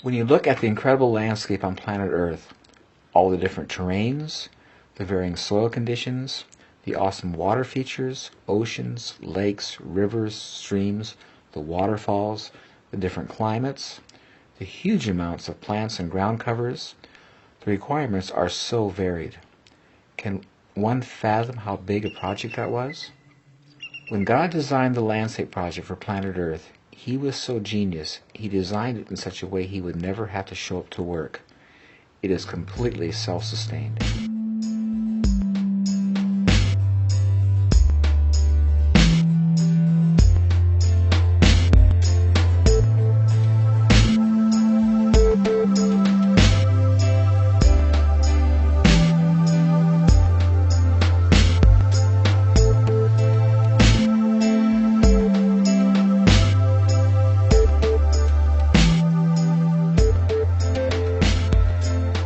When you look at the incredible landscape on planet Earth, all the different terrains, the varying soil conditions, the awesome water features, oceans, lakes, rivers, streams, the waterfalls, the different climates, the huge amounts of plants and ground covers, the requirements are so varied. Can one fathom how big a project that was? When God designed the landscape project for planet Earth, He was so genius, He designed it in such a way He would never have to show up to work. It is completely self-sustained.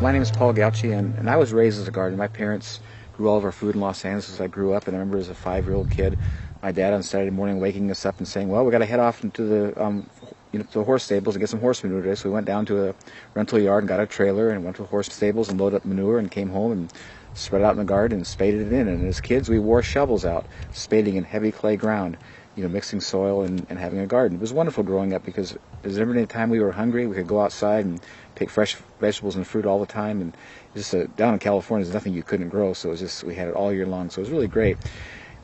My name is Paul Gauchi, and I was raised as a gardener. My parents grew all of our food in Los Angeles as I grew up, and I remember as a 5-year-old kid, my dad on Saturday morning waking us up and saying, well, we got to head off into the to the horse stables and get some horse manure today. So we went down to a rental yard and got a trailer and went to the horse stables and loaded up manure and came home and spread it out in the garden and spaded it in. And as kids, we wore shovels out, spading in heavy clay ground, mixing soil and having a garden. It was wonderful growing up because every time we were hungry, we could go outside and pick fresh vegetables and fruit all the time. And just down in California, there's nothing you couldn't grow, so it was just we had it all year long. So it was really great.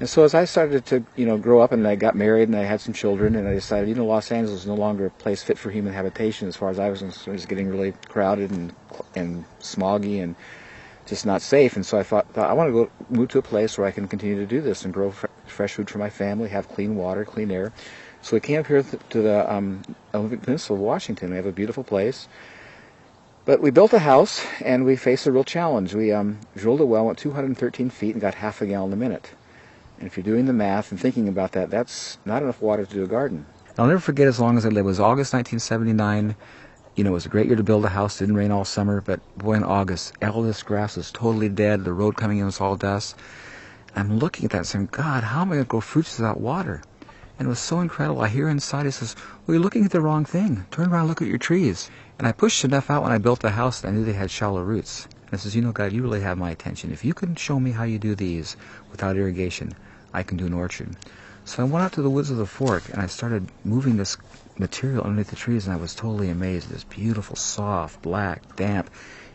And so as I started to grow up and I got married and I had some children, and I decided Los Angeles is no longer a place fit for human habitation as far as I was concerned. It was getting really crowded and smoggy and just not safe. And so I thought I want to move to a place where I can continue to do this and grow fresh food for my family, have clean water, clean air. So we came up here to the Olympic Peninsula of Washington. We have a beautiful place. But we built a house, and we faced a real challenge. We drilled a well, went 213 feet, and got half a gallon a minute. And if you're doing the math and thinking about that, that's not enough water to do a garden. I'll never forget as long as I live. It was August 1979. It was a great year to build a house. It didn't rain all summer, but boy, in August, all this grass was totally dead. The road coming in was all dust. I'm looking at that and saying, God, how am I going to grow fruits without water? And it was so incredible. I hear inside, it says, well, you're looking at the wrong thing. Turn around and look at your trees. And I pushed enough out when I built the house that I knew they had shallow roots. And I says, God, you really have my attention. If you can show me how you do these without irrigation, I can do an orchard. So I went out to the woods of the Fork, and I started moving this material underneath the trees, and I was totally amazed. This beautiful, soft, black, damp,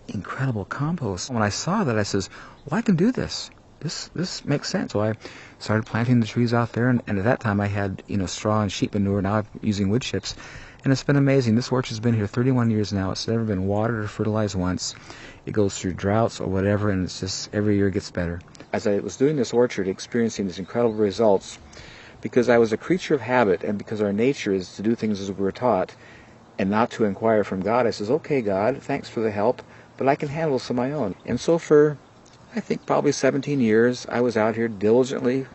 incredible compost. When I saw that, I says, well, I can do this. This makes sense. So I started planting the trees out there, and at that time I had straw and sheep manure. Now I'm using wood chips, and it's been amazing. This orchard's been here 31 years now. It's never been watered or fertilized once. It goes through droughts or whatever, and it's just every year it gets better. As I was doing this orchard, experiencing these incredible results, because I was a creature of habit, and because our nature is to do things as we were taught, and not to inquire from God, I says, okay, God, thanks for the help, but I can handle some of my own. And so for I think probably 17 years, I was out here diligently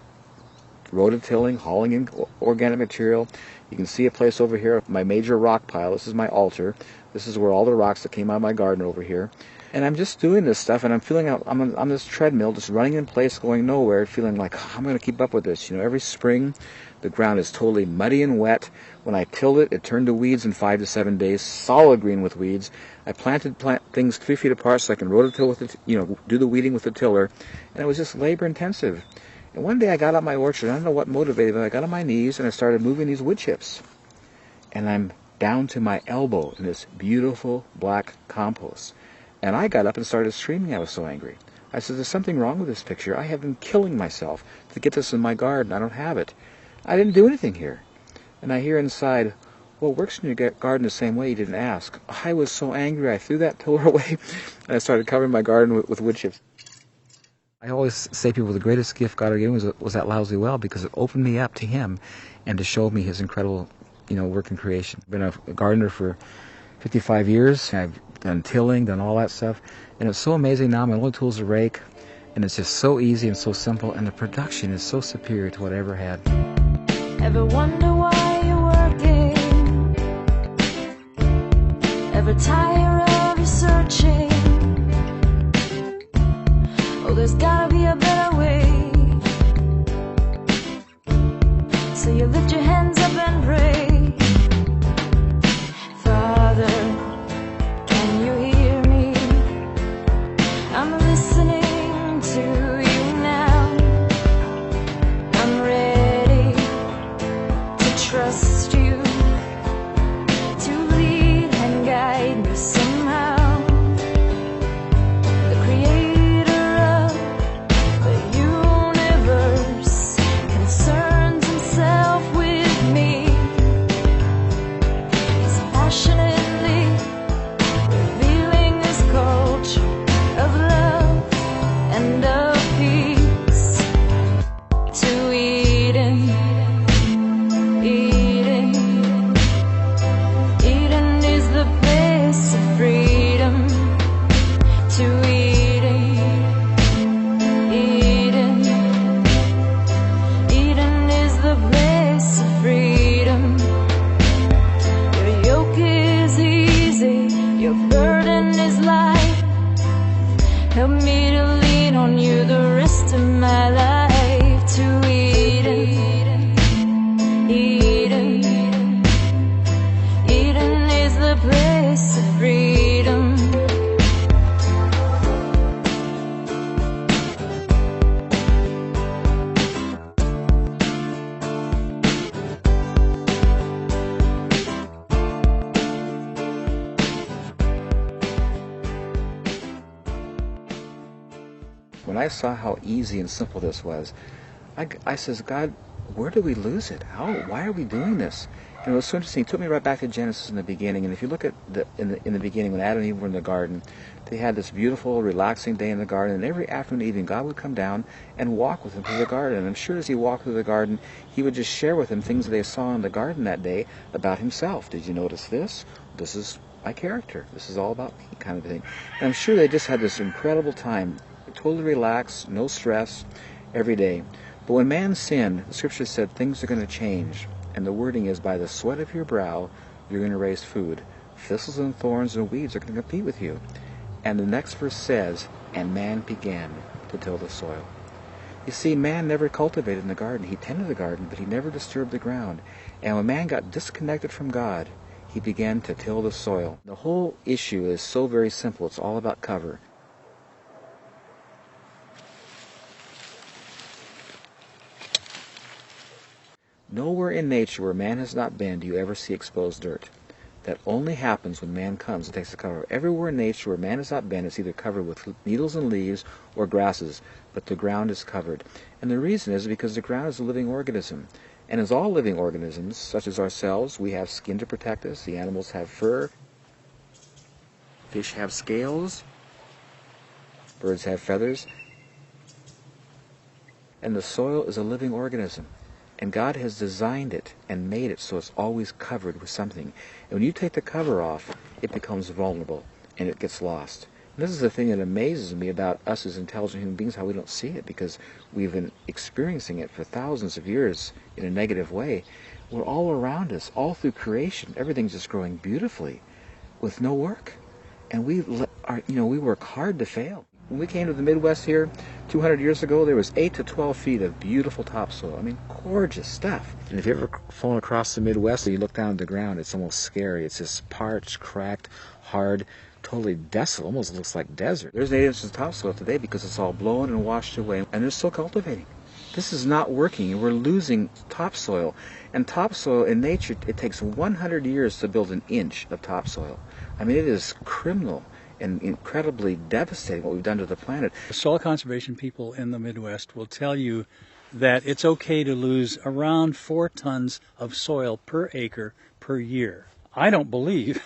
rototilling, hauling in organic material. You can see a place over here, my major rock pile. This is my altar. This is where all the rocks that came out of my garden over here. And I'm just doing this stuff, and I'm feeling out, I'm on this treadmill, just running in place, going nowhere, feeling like, oh, I'm going to keep up with this. Every spring, the ground is totally muddy and wet. When I tilled it, it turned to weeds in 5 to 7 days, solid green with weeds. I planted things 3 feet apart so I can rototill with it, do the weeding with the tiller, and it was just labor intensive. And one day I got out my orchard. I don't know what motivated me. I got on my knees and I started moving these wood chips, and I'm down to my elbow in this beautiful black compost. And I got up and started screaming. I was so angry. I said, there's something wrong with this picture. I have been killing myself to get this in my garden. I don't have it. I didn't do anything here. And I hear inside, well, it works in your garden the same way. You didn't ask. I was so angry. I threw that tiller away, and I started covering my garden with wood chips. I always say people the greatest gift God ever gave me was that lousy well, because it opened me up to Him and to show me His incredible, work in creation. I've been a gardener for 55 years. I've done tilling, done all that stuff, and it's so amazing now. My only tool is a rake, and it's just so easy and so simple, and the production is so superior to what I ever had. Ever wonder why you're working? Ever tire of your searching? Oh, there's gotta be a better way. So you lift your hands up and pray. Father, when I saw how easy and simple this was, I says, God, where do we lose it? Why are we doing this? And it was so interesting. It took me right back to Genesis in the beginning. And if you look at in the beginning, when Adam and Eve were in the garden, they had this beautiful, relaxing day in the garden. And every afternoon and evening, God would come down and walk with them through the garden. And I'm sure as he walked through the garden, he would just share with them things that they saw in the garden that day about himself. Did you notice this? This is my character. This is all about me, kind of thing. And I'm sure they just had this incredible time, totally relaxed, no stress, every day. But when man sinned, the scripture said things are going to change. And the wording is, by the sweat of your brow, you're going to raise food. Thistles and thorns and weeds are going to compete with you. And the next verse says, and man began to till the soil. You see, man never cultivated in the garden. He tended the garden, but he never disturbed the ground. And when man got disconnected from God, he began to till the soil. The whole issue is so very simple. It's all about cover. Nowhere in nature where man has not been do you ever see exposed dirt. That only happens when man comes and takes the cover. Everywhere in nature where man has not been, it's either covered with needles and leaves or grasses, but the ground is covered. And the reason is because the ground is a living organism. And as all living organisms, such as ourselves, we have skin to protect us. The animals have fur. Fish have scales. Birds have feathers. And the soil is a living organism. And God has designed it and made it so it's always covered with something. And when you take the cover off, it becomes vulnerable and it gets lost. And this is the thing that amazes me about us as intelligent human beings, how we don't see it, because we've been experiencing it for thousands of years in a negative way. We're all around us, all through creation. Everything's just growing beautifully with no work. And we work hard to fail. When we came to the Midwest here 200 years ago, there was 8 to 12 feet of beautiful topsoil. I mean, gorgeous stuff. And if you ever flown across the Midwest and you look down at the ground, it's almost scary. It's just parched, cracked, hard, totally desolate. Almost looks like desert. There's 8 inches of topsoil today because it's all blown and washed away, and they're still cultivating. This is not working, and we're losing topsoil. And topsoil in nature, it takes 100 years to build an inch of topsoil. I mean, it is criminal and incredibly devastating what we've done to the planet. The soil conservation people in the Midwest will tell you that it's okay to lose around 4 tons of soil per acre per year. I don't believe,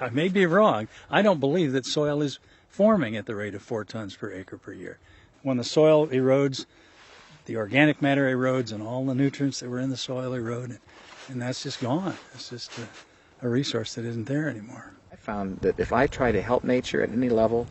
I may be wrong, I don't believe that soil is forming at the rate of 4 tons per acre per year. When the soil erodes, the organic matter erodes and all the nutrients that were in the soil erode, and that's just gone. It's just a resource that isn't there anymore. I found that if I try to help nature at any level,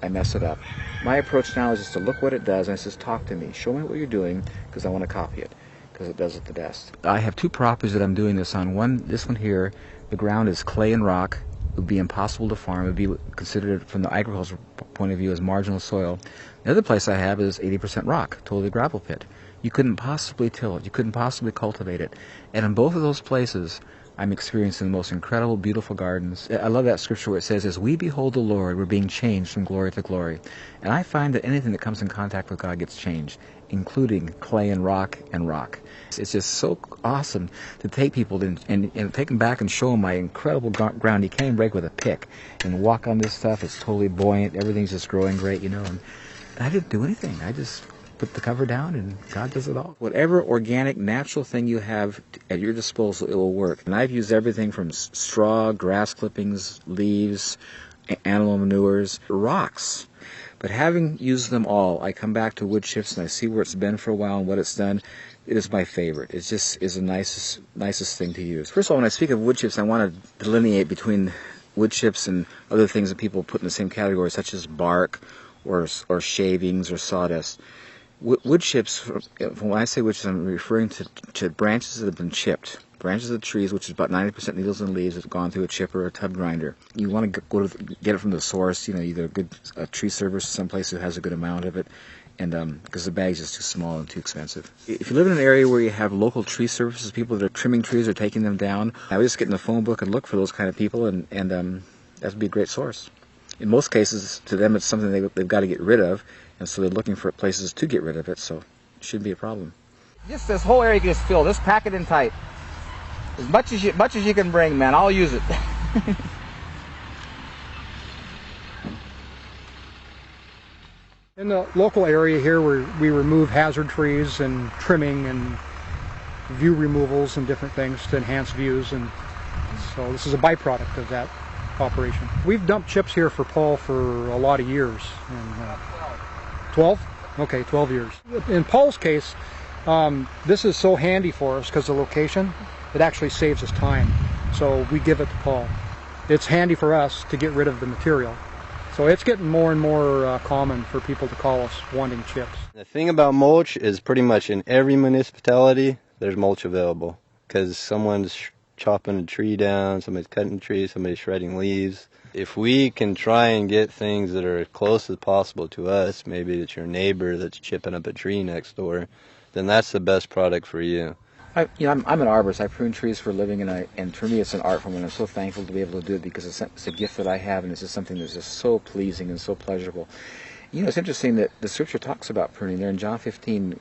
I mess it up. My approach now is just to look what it does, and it says, talk to me. Show me what you're doing, because I want to copy it, because it does it the best. I have 2 properties that I'm doing this on. This one here, the ground is clay and rock. It would be impossible to farm. It would be considered, from the agricultural point of view, as marginal soil. The other place I have is 80% rock, totally gravel pit. You couldn't possibly till it. You couldn't possibly cultivate it. And in both of those places, I'm experiencing the most incredible, beautiful gardens. I love that scripture where it says, as we behold the Lord, we're being changed from glory to glory. And I find that anything that comes in contact with God gets changed, including clay and rock and rock. It's just so awesome to take people and take them back and show them my incredible ground. You can't even break with a pick. And walk on this stuff, it's totally buoyant, everything's just growing great, And I didn't do anything. I just put the cover down and God does it all. Whatever organic, natural thing you have at your disposal, it will work. And I've used everything from straw, grass clippings, leaves, animal manures, rocks. But having used them all, I come back to wood chips and I see where it's been for a while and what it's done. It is my favorite. It just is the nicest thing to use. First of all, when I speak of wood chips, I want to delineate between wood chips and other things that people put in the same category, such as bark or shavings or sawdust. Wood chips, when I say wood chips, I'm referring to branches that have been chipped. Branches of trees, which is about 90% needles and leaves, that have gone through a chipper or a tub grinder. You want to get it from the source, either a good tree service, someplace that has a good amount of it, and because the bag's just too small and too expensive. If you live in an area where you have local tree services, people that are trimming trees or taking them down, I would just get in the phone book and look for those kind of people, and that would be a great source. In most cases, to them, it's something they've got to get rid of, and so they're looking for places to get rid of it, so it shouldn't be a problem. Just this whole area gets filled. Just pack it in tight. As much as you can bring, man. I'll use it. In the local area here, we remove hazard trees and trimming and view removals and different things to enhance views, and so this is a byproduct of that operation. We've dumped chips here for Paul for a lot of years. And, 12? Okay, 12 years. In Paul's case, this is so handy for us because the location, it actually saves us time. So we give it to Paul. It's handy for us to get rid of the material. So it's getting more and more common for people to call us wanting chips. The thing about mulch is pretty much in every municipality there's mulch available, because someone's chopping a tree down, somebody's cutting a tree, somebody's shredding leaves. If we can try and get things that are as close as possible to us, maybe it's your neighbor that's chipping up a tree next door, then that's the best product for you. I'm an arborist. I prune trees for a living, and for me it's an art form, and I'm so thankful to be able to do it because it's a gift that I have, and it's just something that's just so pleasing and so pleasurable. You know, it's interesting that the scripture talks about pruning. There in John 15,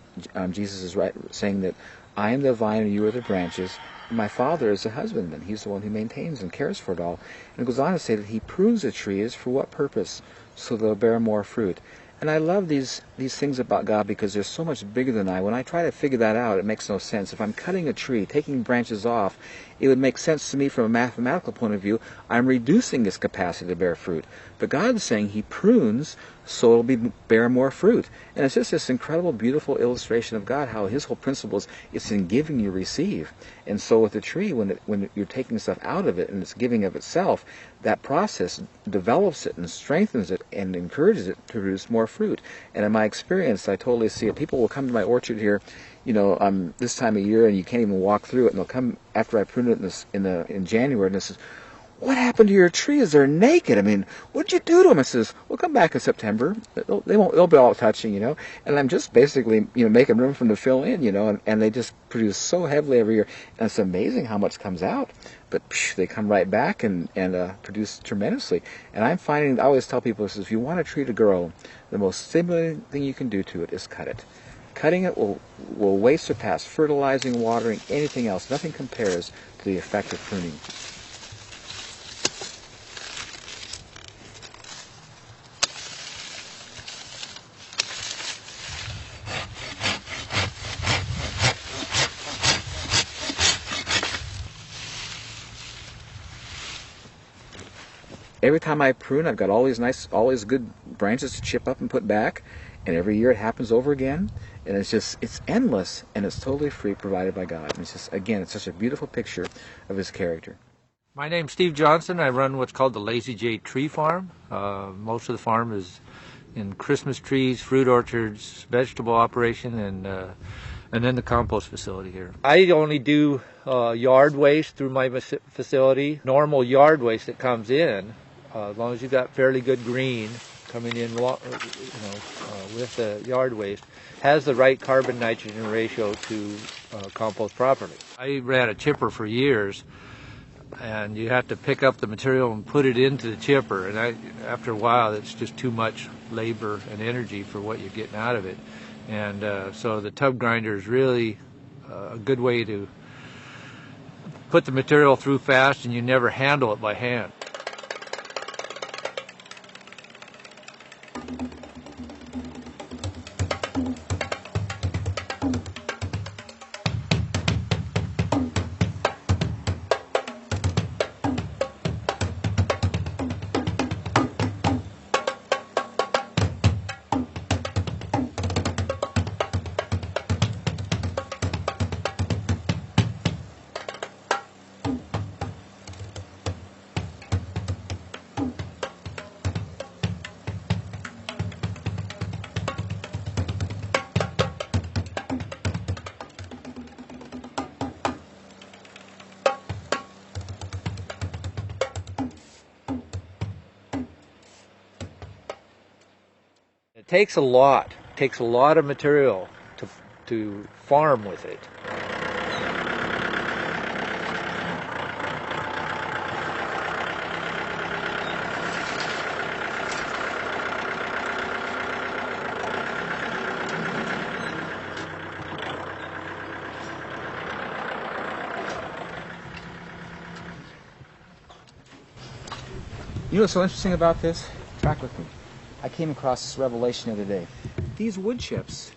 Jesus is saying that I am the vine and you are the branches. My Father is the husbandman. He's the one who maintains and cares for it all. And it goes on to say that he prunes the trees for what purpose? So they'll bear more fruit. And I love these things about God because they're so much bigger than I. When I try to figure that out, it makes no sense. If I'm cutting a tree, taking branches off, it would make sense to me from a mathematical point of view. I'm reducing its capacity to bear fruit. But God is saying he prunes so it'll bear more fruit. And it's just this incredible, beautiful illustration of God, how his whole principle is it's in giving you receive. And so with the tree, when you're taking stuff out of it and it's giving of itself, that process develops it and strengthens it and encourages it to produce more fruit. And in my experience, I totally see it. People will come to my orchard here, this time of year, and you can't even walk through it. And they'll come after I prune it in January, and they says, "What happened to your trees? They're naked. I mean, what'd you do to them?" I says, "We'll come back in September. They'll be all touching, And I'm just basically, making room for them to fill in, and they just produce so heavily every year. And it's amazing how much comes out. But they come right back and produce tremendously. And I'm finding, I always tell people, if you want a tree to grow, the most stimulating thing you can do to it is cut it. Cutting it will way surpass fertilizing, watering, anything else. Nothing compares to the effect of pruning. Every time I prune, I've got all these good branches to chip up and put back, and every year it happens over again, and it's endless, and it's totally free, provided by God. And it's just, again, it's such a beautiful picture of his character. My name's Steve Johnson. I run what's called the Lazy J Tree Farm. Most of the farm is in Christmas trees, fruit orchards, vegetable operation, and then the compost facility here. I only do yard waste through my facility. Normal yard waste that comes in, as long as you've got fairly good green coming in, with the yard waste, has the right carbon nitrogen ratio to compost properly. I ran a chipper for years, and you have to pick up the material and put it into the chipper, and after a while it's just too much labor and energy for what you're getting out of it. And so the tub grinder is really a good way to put the material through fast, and you never handle it by hand. It takes a lot of material to farm with it. You know what's so interesting about this? Track with me. I came across this revelation the other day. These wood chips,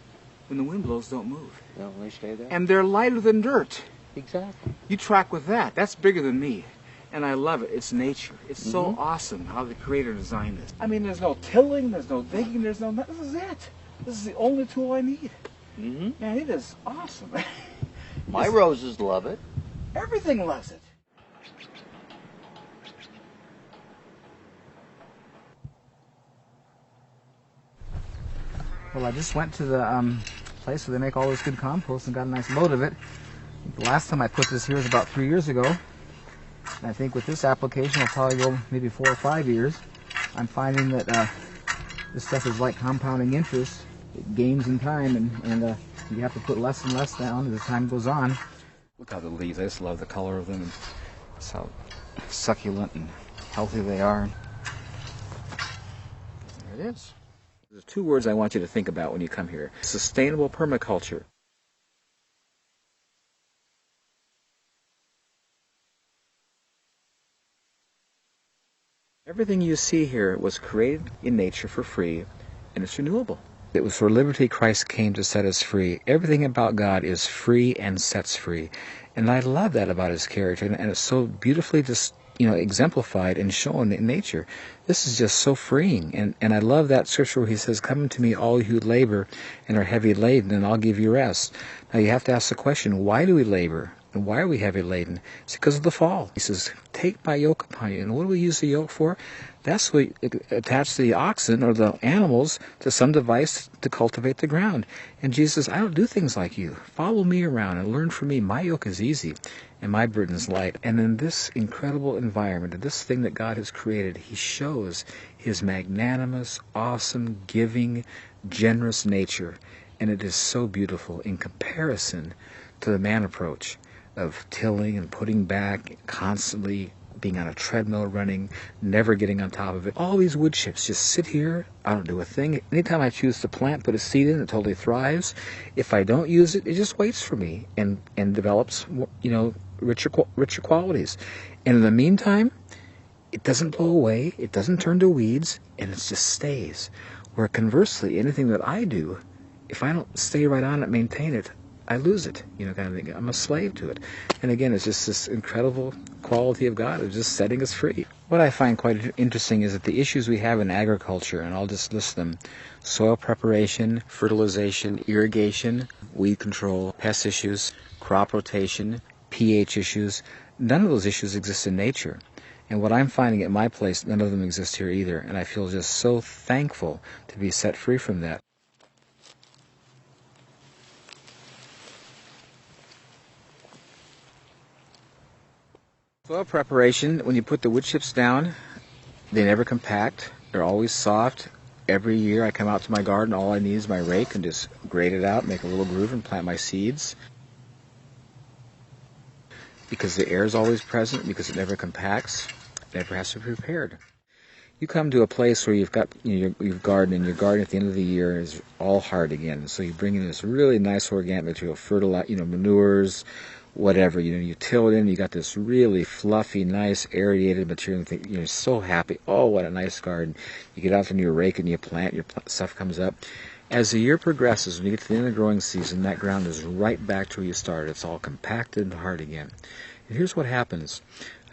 when the wind blows, don't move. No, they stay there. And they're lighter than dirt. Exactly. You track with that. That's bigger than me. And I love it. It's nature. It's so awesome how the Creator designed this. I mean, there's no tilling, there's no digging, there's no... This is it. This is the only tool I need. Man, it is awesome. My roses love it. Everything loves it. Well, I just went to the place where they make all this good compost and got a nice load of it. The last time I put this here was about 3 years ago. And I think with this application, it'll probably go maybe 4 or 5 years. I'm finding that this stuff is like compounding interest. It gains in time, and you have to put less and less down as time goes on. Look how the leaves, I just love the color of them, and just how succulent and healthy they are. There it is. There's 2 words I want you to think about when you come here. Sustainable permaculture. Everything you see here was created in nature for free, and it's renewable. It was for liberty Christ came to set us free. Everything about God is free and sets free. And I love that about His character, and it's so beautifully just, exemplified and shown in nature. This is just so freeing. And I love that scripture where He says, "Come to me, all you who labor and are heavy laden, and I'll give you rest." Now you have to ask the question, why do we labor? And why are we heavy laden? It's because of the fall. He says, "Take my yoke upon you." And what do we use the yoke for? That's what we attach the oxen or the animals to some device to cultivate the ground. And Jesus says, "I don't do things like you. Follow me around and learn from me. My yoke is easy and my burden is light." And in this incredible environment, in this thing that God has created, He shows His magnanimous, awesome, giving, generous nature. And it is so beautiful in comparison to the man approach of tilling and putting back, constantly being on a treadmill running, never getting on top of it. All these wood chips just sit here. I don't do a thing. Anytime I choose to plant, put a seed in, it totally thrives. If I don't use it, it just waits for me and develops, richer qualities. And in the meantime, it doesn't blow away, it doesn't turn to weeds, and it just stays. Where conversely, anything that I do, if I don't stay right on it, maintain it, I lose it, kind of thing. I'm a slave to it. And again, it's just this incredible quality of God of just setting us free. What I find quite interesting is that the issues we have in agriculture, and I'll just list them: soil preparation, fertilization, irrigation, weed control, pest issues, crop rotation, pH issues, none of those issues exist in nature. And what I'm finding at my place, none of them exist here either. And I feel just so thankful to be set free from that. Soil preparation, when you put the wood chips down, they never compact. They're always soft. Every year I come out to my garden, all I need is my rake and just grate it out, make a little groove and plant my seeds. Because the air is always present, because it never compacts, it never has to be prepared. You come to a place where you've got your garden, and your garden at the end of the year is all hard again. So you bring in this really nice organic material, manures, whatever, you till it in, you got this really fluffy, nice, aerated material, and you're so happy. Oh, what a nice garden. You get out from your rake and you plant, your stuff comes up. As the year progresses, when you get to the end of the growing season, that ground is right back to where you started. It's all compacted and hard again. And here's what happens.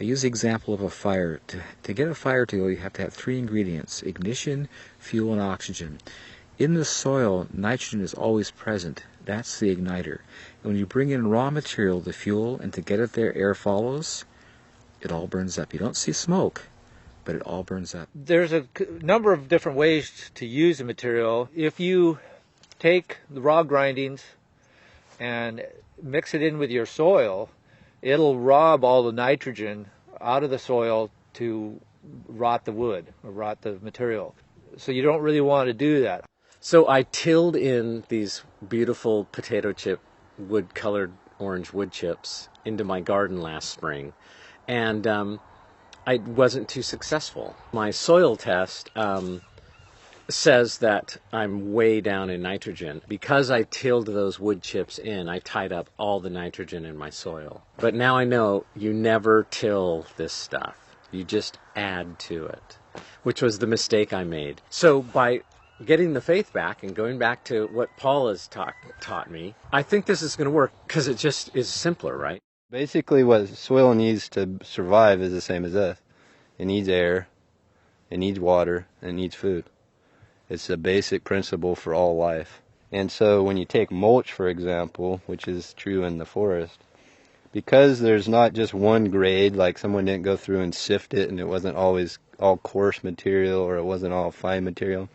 I use the example of a fire. To get a fire to go, you have to have 3 ingredients: ignition, fuel, and oxygen. In the soil, nitrogen is always present. That's the igniter. And when you bring in raw material, the fuel, and to get it there, air follows, it all burns up. You don't see smoke, but it all burns up. There's a number of different ways to use the material. If you take the raw grindings and mix it in with your soil, it'll rob all the nitrogen out of the soil to rot the wood or rot the material. So you don't really want to do that. So I tilled in these beautiful potato chip wood-colored orange wood chips into my garden last spring, and I wasn't too successful. My soil test says that I'm way down in nitrogen. Because I tilled those wood chips in, I tied up all the nitrogen in my soil. But now I know you never till this stuff. You just add to it, which was the mistake I made. So by getting the faith back and going back to what Paul has taught me, I think this is going to work because it just is simpler, right? Basically, what soil needs to survive is the same as us. It needs air, it needs water, and it needs food. It's a basic principle for all life. And so when you take mulch, for example, which is true in the forest, because there's not just one grade, like someone didn't go through and sift it and it wasn't always all coarse material or it wasn't all fine material.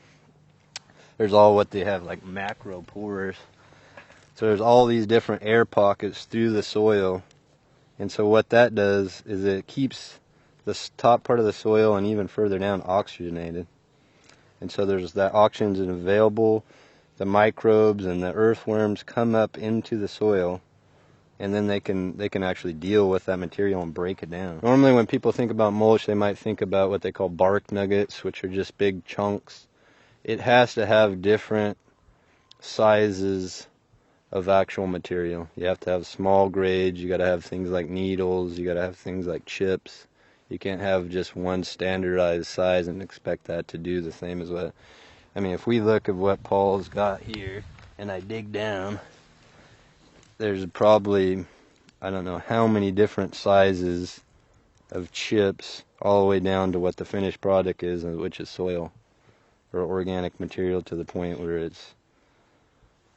There's all what they have, like macro pores. So there's all these different air pockets through the soil. And so what that does is it keeps the top part of the soil and even further down oxygenated. And so there's that oxygen available. The microbes and the earthworms come up into the soil, and then they can actually deal with that material and break it down. Normally when people think about mulch, they might think about what they call bark nuggets, which are just big chunks. It has to have different sizes of actual material. You have to have small grades, you got to have things like needles, you got to have things like chips. You can't have just one standardized size and expect that to do the same as what... I mean, if we look at what Paul's got here, and I dig down, there's probably, I don't know how many different sizes of chips, all the way down to what the finished product is, which is soil, or organic material to the point where it's,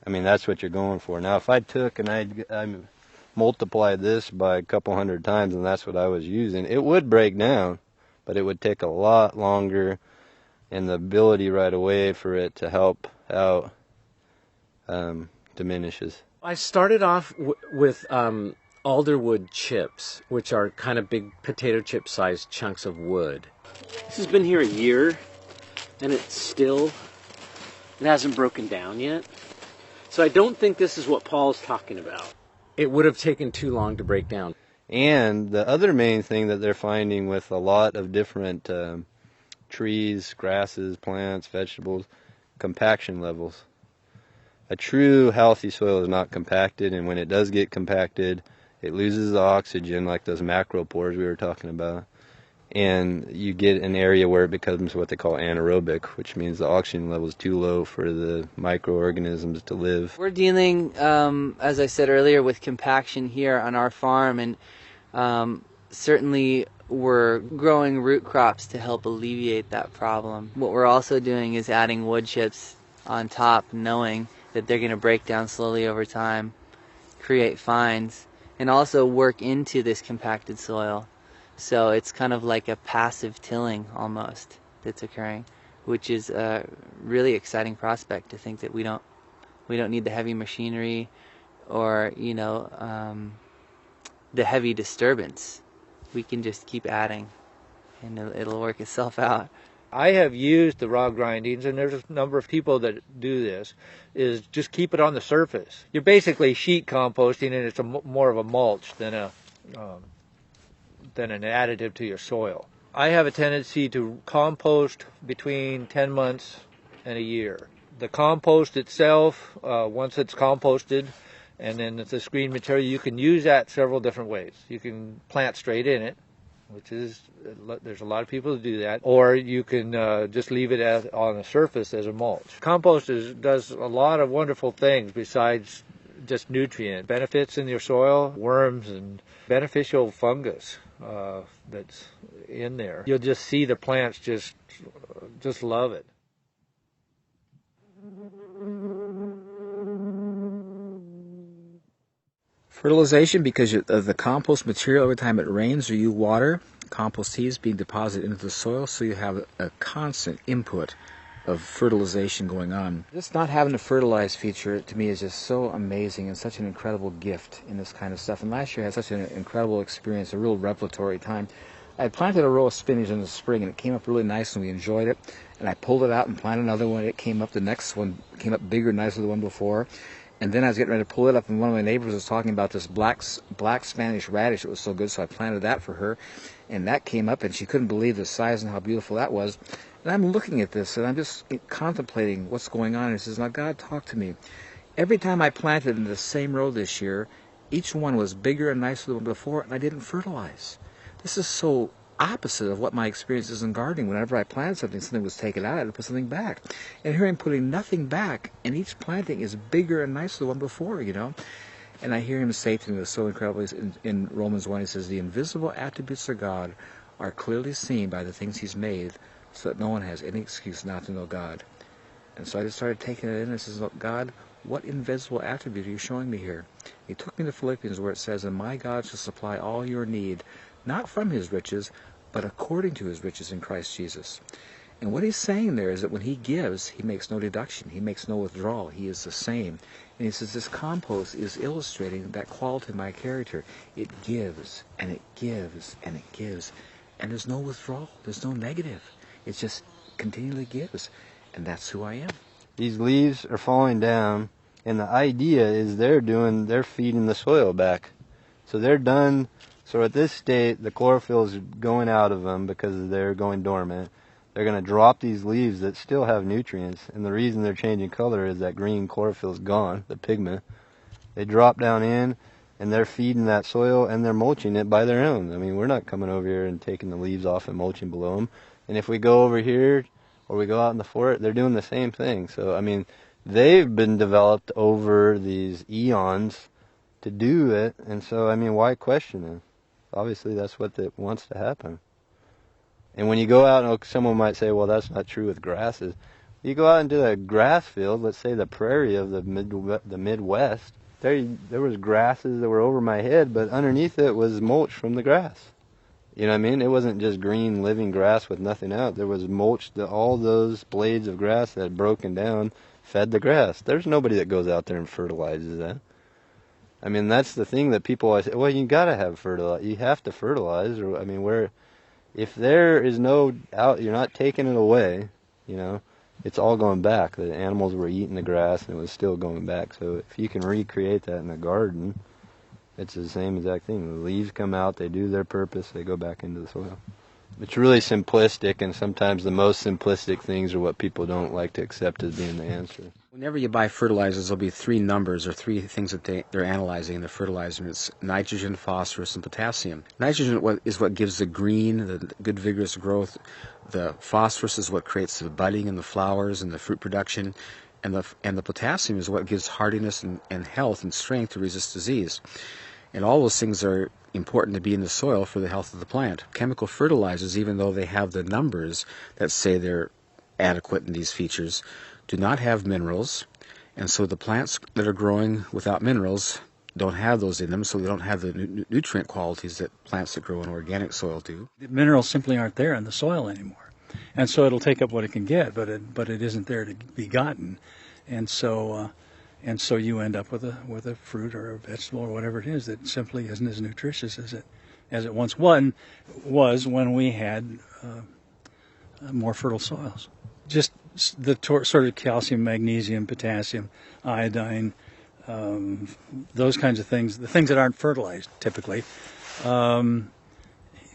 I mean, that's what you're going for. Now, if I took and I multiplied this by a couple hundred times, and that's what I was using, it would break down, but it would take a lot longer, and the ability right away for it to help out diminishes. I started off with alderwood chips, which are kind of big potato chip sized chunks of wood. This has been here a year, and it hasn't broken down yet. So I don't think this is what Paul's talking about. It would have taken too long to break down. And the other main thing that they're finding with a lot of different trees, grasses, plants, vegetables, compaction levels. A true healthy soil is not compacted, and when it does get compacted, it loses the oxygen, like those macro pores we were talking about, and you get an area where it becomes what they call anaerobic, which means the oxygen level is too low for the microorganisms to live. We're dealing, as I said earlier, with compaction here on our farm, and certainly we're growing root crops to help alleviate that problem. What we're also doing is adding wood chips on top, knowing that they're going to break down slowly over time, create fines, and also work into this compacted soil. So it's kind of like a passive tilling almost that's occurring, which is a really exciting prospect to think that we don't need the heavy machinery or the heavy disturbance. We can just keep adding, and it'll work itself out. I have used the raw grindings, and there's a number of people that do this, is just keep it on the surface. You're basically sheet composting, and it's more of a mulch than an additive to your soil. I have a tendency to compost between 10 months and a year. The compost itself, once it's composted, and then it's a screen material, you can use that several different ways. You can plant straight in it, which is, there's a lot of people who do that, or you can just leave it on the surface as a mulch. Compost does a lot of wonderful things besides just nutrient benefits in your soil, worms and beneficial fungus that's in there. You'll just see the plants just love it. Fertilization, because of the compost material, every time it rains or you water, compost tea is being deposited into the soil, so you have a constant input of fertilization going on. Just not having a fertilize feature, to me, is just so amazing and such an incredible gift in this kind of stuff. And last year I had such an incredible experience, a real revelatory time. I had planted a row of spinach in the spring, and it came up really nice, and we enjoyed it. And I pulled it out and planted another one. It came up, the next one came up bigger and nicer than the one before. And then I was getting ready to pull it up, and one of my neighbors was talking about this black Spanish radish. It was so good, so I planted that for her. And that came up, and she couldn't believe the size and how beautiful that was. And I'm looking at this, and I'm just contemplating what's going on. And she says, now, God, talk to me. Every time I planted in the same row this year, each one was bigger and nicer than the one before, and I didn't fertilize. This is so opposite of what my experience is in gardening. Whenever I planted something, something was taken out, I had to put something back. And here I'm putting nothing back, and each planting is bigger and nicer than the one before, you know. And I hear him say to me, it's so incredible, in Romans 1, he says, the invisible attributes of God are clearly seen by the things he's made, so that no one has any excuse not to know God. And so I just started taking it in and says, God, what invisible attribute are you showing me here? He took me to Philippians where it says, and my God shall supply all your need, not from his riches, but according to his riches in Christ Jesus. And what he's saying there is that when he gives, he makes no deduction. He makes no withdrawal. He is the same. And he says this compost is illustrating that quality of my character. It gives, and it gives, and it gives. And there's no withdrawal. There's no negative. It just continually gives. And that's who I am. These leaves are falling down, and the idea is they're feeding the soil back. So they're done. So at this state, the chlorophyll is going out of them because they're going dormant. They're going to drop these leaves that still have nutrients, and the reason they're changing color is that green chlorophyll is gone, the pigment. They drop down in, and they're feeding that soil, and they're mulching it by their own. I mean, we're not coming over here and taking the leaves off and mulching below them. And if we go over here, or we go out in the forest, they're doing the same thing. So, I mean, they've been developed over these eons to do it, and so, I mean, why question it? Obviously, that's what wants to happen. And when you go out, and someone might say, well, that's not true with grasses. You go out into a grass field, let's say the prairie of the Midwest, there was grasses that were over my head, but underneath it was mulch from the grass. You know what I mean? It wasn't just green living grass with nothing out. There was mulch, all those blades of grass that had broken down fed the grass. There's nobody that goes out there and fertilizes that. I mean, that's the thing that people always say, well, you got to have fertilizer. You have to fertilize. Or, I mean, if there is no out, you're not taking it away, you know, it's all going back. The animals were eating the grass and it was still going back. So if you can recreate that in a garden, it's the same exact thing. The leaves come out, they do their purpose, they go back into the soil. It's really simplistic, and sometimes the most simplistic things are what people don't like to accept as being the answer. Whenever you buy fertilizers, there'll be three numbers or three things that they're analyzing in the fertilizer. It's nitrogen, phosphorus, and potassium. Nitrogen is what gives the green, the good vigorous growth. The phosphorus is what creates the budding and the flowers and the fruit production. And the potassium is what gives hardiness and health and strength to resist disease. And all those things are important to be in the soil for the health of the plant. Chemical fertilizers, even though they have the numbers that say they're adequate in these features, do not have minerals, and so the plants that are growing without minerals don't have those in them, so they don't have the nutrient qualities that plants that grow in organic soil do. The minerals simply aren't there in the soil anymore, and so it'll take up what it can get, but it isn't there to be gotten, and so you end up with a fruit or a vegetable or whatever it is that simply isn't as nutritious as it once was when we had more fertile soils. Just the sort of calcium, magnesium, potassium, iodine, those kinds of things, the things that aren't fertilized typically, as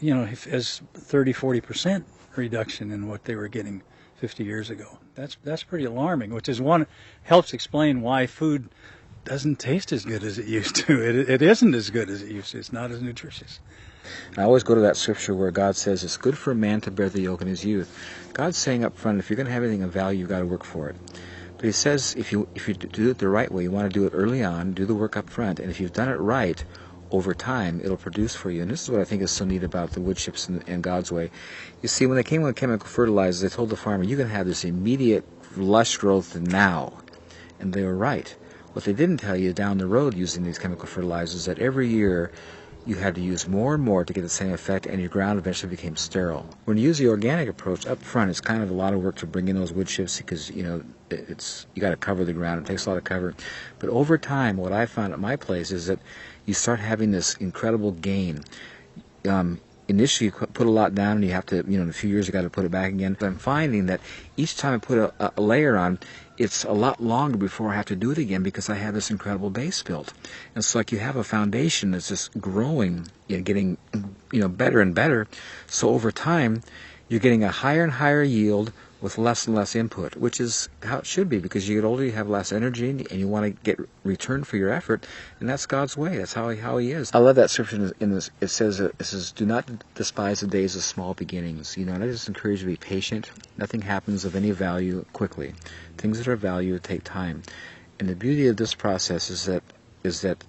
30-40% reduction in what they were getting 50 years ago. That's pretty alarming, which is helps explain why food doesn't taste as good as it used to. It isn't as good as it used to. It's not as nutritious. I always go to that scripture where God says it's good for a man to bear the yoke in his youth. God's saying up front, if you're going to have anything of value, you've got to work for it. But he says if you do it the right way, you want to do it early on, do the work up front, and if you've done it right, over time, it'll produce for you. And this is what I think is so neat about the wood chips and God's way. You see, when they came with chemical fertilizers, they told the farmer, you can have this immediate lush growth now. And they were right. What they didn't tell you down the road using these chemical fertilizers, that every year you had to use more and more to get the same effect, and your ground eventually became sterile. When you use the organic approach up front, it's kind of a lot of work to bring in those wood chips because you got to cover the ground. It takes a lot of cover. But over time, what I found at my place is that you start having this incredible gain. Initially, you put a lot down, and you have to, in a few years, you got to put it back again. But I'm finding that each time I put a layer on, it's a lot longer before I have to do it again because I have this incredible base built. And it's like you have a foundation that's just growing, getting, better and better. So over time, you're getting a higher and higher yield with less and less input, which is how it should be, because you get older, you have less energy, and you want to get return for your effort, and that's God's way. That's how He is. I love that scripture in this. It says, "Do not despise the days of small beginnings." And I just encourage you to be patient. Nothing happens of any value quickly. Things that are of value take time, and the beauty of this process is that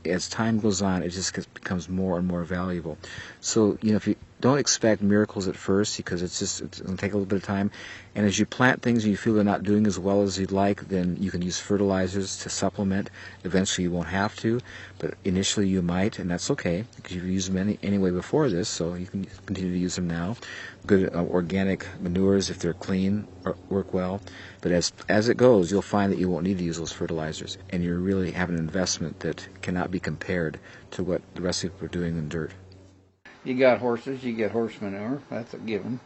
as time goes on, it just becomes more and more valuable. So, if you don't expect miracles at first, because it's going to take a little bit of time, and as you plant things and you feel they're not doing as well as you'd like, then you can use fertilizers to supplement. Eventually you won't have to, but initially you might, and that's okay, because you've used them anyway before this, so you can continue to use them now. Good organic manures, if they're clean, work well. But as it goes, you'll find that you won't need to use those fertilizers, and you really have an investment that cannot be compared to what the rest of people are doing in dirt. You got horses, you get horse manure. That's a given.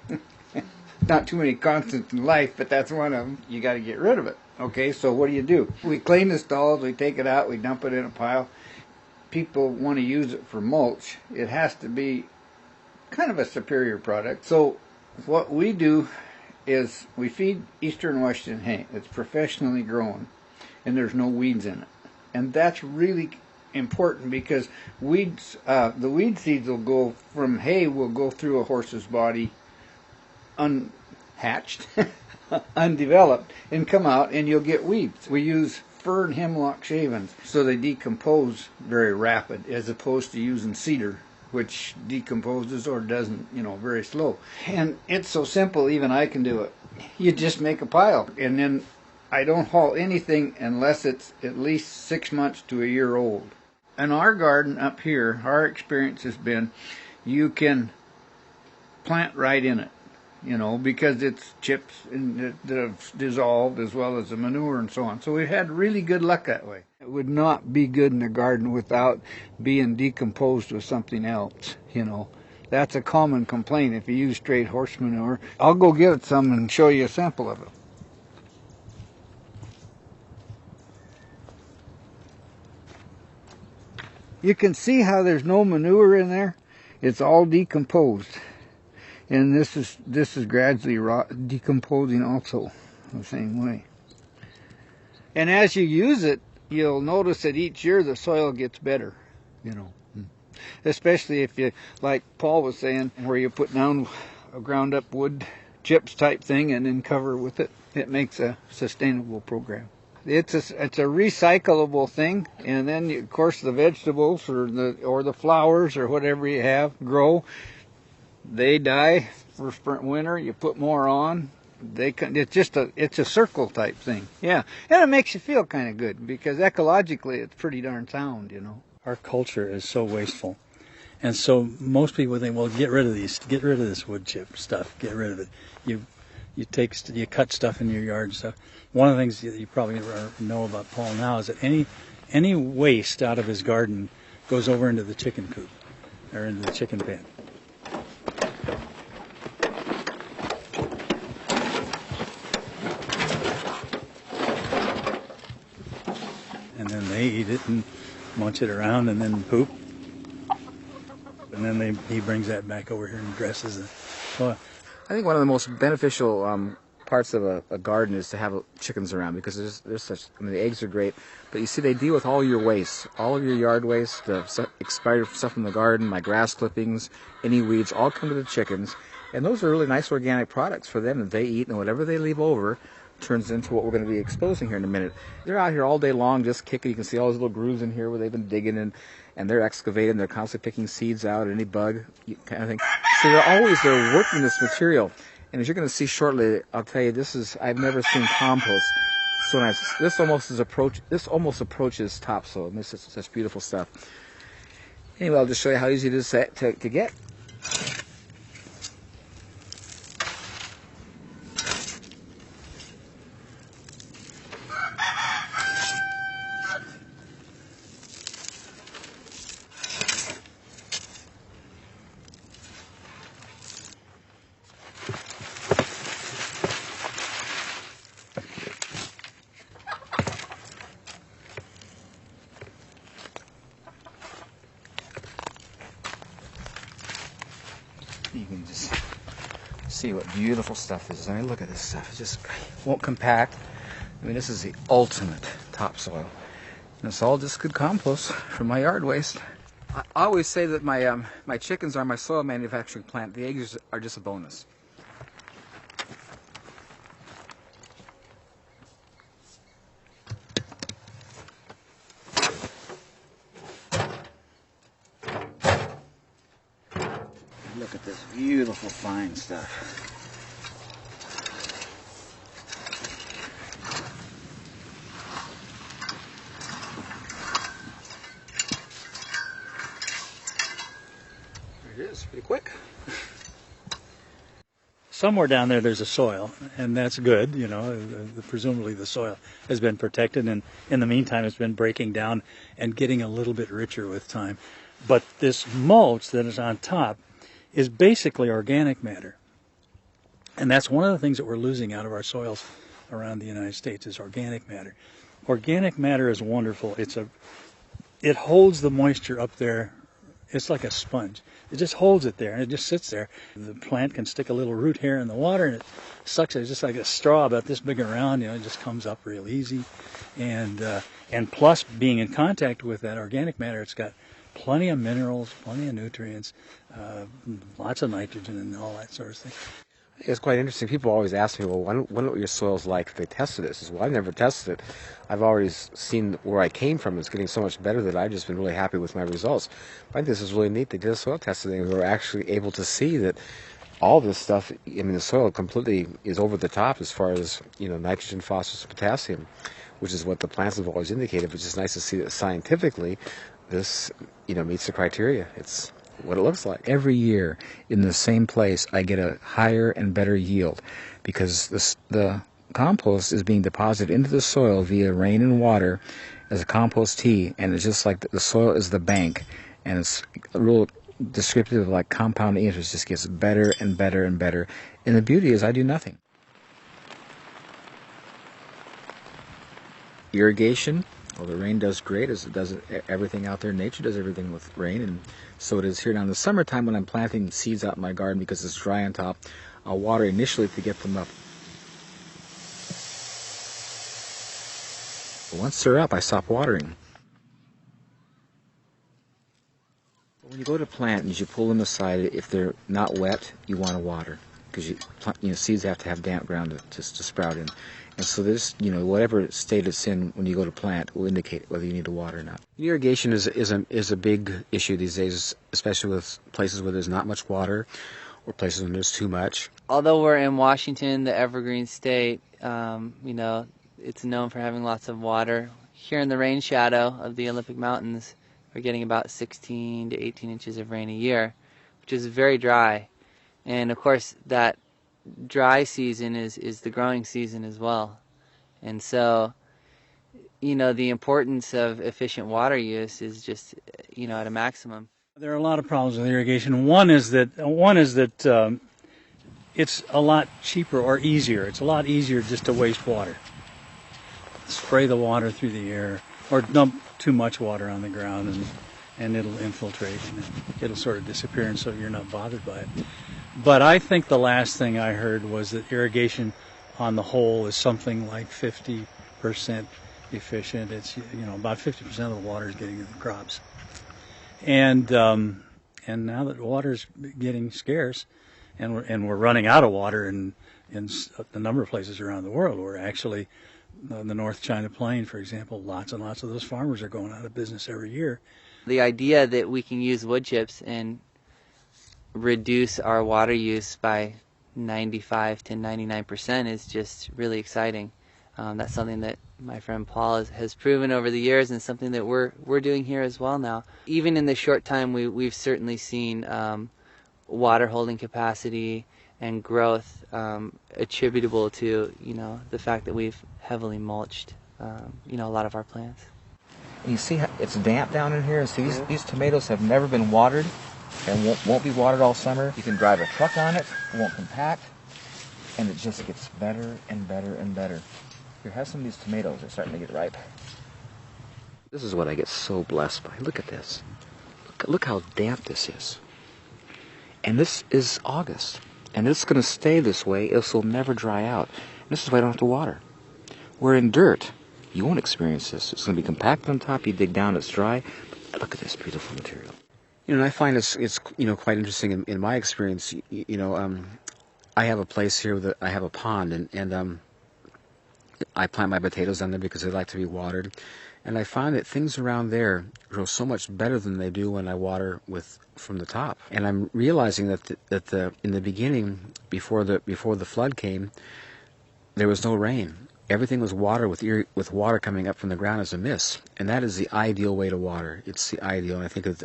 Not too many constants in life, but that's one of them. You got to get rid of it. Okay, so what do? We clean the stalls, we take it out, we dump it in a pile. People want to use it for mulch. It has to be kind of a superior product. So what we do is we feed Eastern Western hay. It's professionally grown, and there's no weeds in it. And that's really important, because weeds, the weed seeds will go from hay, will go through a horse's body unhatched, undeveloped, and come out, and you'll get weeds. We use fir and hemlock shavings, so they decompose very rapid, as opposed to using cedar, which decomposes or doesn't, very slow. And it's so simple, even I can do it. You just make a pile, and then I don't haul anything unless it's at least 6 months to a year old. In our garden up here, our experience has been you can plant right in it, because it's chips that have dissolved, as well as the manure and so on. So we've had really good luck that way. It would not be good in the garden without being decomposed with something else, That's a common complaint if you use straight horse manure. I'll go get some and show you a sample of it. You can see how there's no manure in there. It's all decomposed, and this is gradually decomposing also the same way. And as you use it, you'll notice that each year the soil gets better, Especially if you, like Paul was saying, where you put down a ground up wood chips type thing and then cover with it. It makes a sustainable program. It's a recyclable thing, and then of course the vegetables or the flowers or whatever you have grow. They die for winter. You put more on. It's a circle type thing. Yeah, and it makes you feel kind of good, because ecologically it's pretty darn sound, Our culture is so wasteful, and so most people think, well, get rid of this wood chip stuff, get rid of it. You cut stuff in your yard and stuff. One of the things that you probably know about Paul now is that any waste out of his garden goes over into the chicken coop or into the chicken pen. And then they eat it and munch it around and then poop. And then he brings that back over here and dresses it. So, I think one of the most beneficial parts of a garden is to have chickens around, because the eggs are great, but you see they deal with all your waste, all of your yard waste, the expired stuff from the garden, my grass clippings, any weeds, all come to the chickens, and those are really nice organic products for them that they eat, and whatever they leave over turns into what we're going to be exposing here in a minute. They're out here all day long just kicking. You can see all those little grooves in here where they've been digging in, and they're excavating. They're constantly picking seeds out, any bug kind of thing. So they're working this material. And as you're going to see shortly, I'll tell you, I've never seen compost so nice. This almost approaches topsoil. And this is such beautiful stuff. Anyway, I'll just show you how easy it is to get. You can just See what beautiful stuff this is. I mean, look at this stuff. It just won't compact. I mean, this is the ultimate topsoil. And it's all just good compost from my yard waste. I always say that my chickens are my soil manufacturing plant. The eggs are just a bonus. Look at this beautiful fine stuff. There it is, pretty quick. Somewhere down there there's a soil, and that's good, you know. Presumably the soil has been protected, and in the meantime it's been breaking down and getting a little bit richer with time. But this mulch that is on top is basically organic matter. And that's one of the things that we're losing out of our soils around the United States is organic matter. Organic matter is wonderful. It holds the moisture up there. It's like a sponge. It just holds it there, and it just sits there. The plant can stick a little root hair in the water, and it sucks it. It's just like a straw about this big around. You know, it just comes up real easy. And plus, being in contact with that organic matter, it's got plenty of minerals, plenty of nutrients, lots of nitrogen and all that sort of thing. It's quite interesting. People always ask me, well, wonder what your soil's like if they tested this. I said, well, I've never tested it. I've always seen where I came from. It's getting so much better that I've just been really happy with my results. I think this is really neat. They did a soil testing, and we were actually able to see that all this stuff, I mean, the soil completely is over the top as far as, you know, nitrogen, phosphorus, potassium, which is what the plants have always indicated. But it's just nice to see that scientifically this, you know, meets the criteria. It's what it looks like. Every year in the same place I get a higher and better yield because the compost is being deposited into the soil via rain and water as a compost tea, and it's just like the soil is the bank, and it's a real descriptive of like compound interest. Just gets better and better and better, and the beauty is I do nothing. Irrigation, well, the rain does great, as it does everything out there. Nature does everything with rain, and so it is here. Now in the summertime when I'm planting seeds out in my garden because it's dry on top, I'll water initially to get them up. But once they're up, I stop watering. When you go to plant and you pull them aside, if they're not wet, you want to water because seeds have to have damp ground to sprout in. And so this, you know, whatever state it's in when you go to plant will indicate whether you need to water or not. Irrigation is a big issue these days, especially with places where there's not much water or places when there's too much. Although we're in Washington, the evergreen state, you know, it's known for having lots of water. Here in the rain shadow of the Olympic Mountains, we're getting about 16 to 18 inches of rain a year, which is very dry. And of course, that dry season is the growing season as well. And so, you know, the importance of efficient water use is just, you know, at a maximum. There are a lot of problems with irrigation. One is that it's a lot cheaper or easier. It's a lot easier just to waste water. Spray the water through the air or dump too much water on the ground and it'll infiltrate and it'll sort of disappear, and so you're not bothered by it. But I think the last thing I heard was that irrigation on the whole is something like 50% efficient. It's, you know, about 50% of the water is getting to the crops. And now that water is getting scarce and we're running out of water in a number of places around the world, we're actually the North China Plain, for example, lots and lots of those farmers are going out of business every year. The idea that we can use wood chips and reduce our water use by 95 to 99% is just really exciting. That's something that my friend Paul has proven over the years, and something that we're doing here as well now. Even in the short time, we've certainly seen water holding capacity and growth attributable to, you know, the fact that we've heavily mulched, you know, a lot of our plants. You see how it's damp down in here, and see these tomatoes have never been watered and won't be watered all summer. You can drive a truck on it, it won't compact, and it just gets better and better and better. Here, have some of these tomatoes. They're starting to get ripe. This is what I get so blessed by. Look at this. Look how damp this is. And this is August. And it's going to stay this way. This will never dry out. And this is why I don't have to water. Where in dirt, you won't experience this. It's going to be compacted on top. You dig down, it's dry. But look at this beautiful material. You know, and I find it's quite interesting in my experience. I have a place here that I have a pond, and I plant my potatoes down there because they like to be watered. And I find that things around there grow so much better than they do when I water from the top. And I'm realizing that in the beginning, before the flood came, there was no rain. Everything was water with water coming up from the ground as a mist, and that is the ideal way to water. It's the ideal. And I think of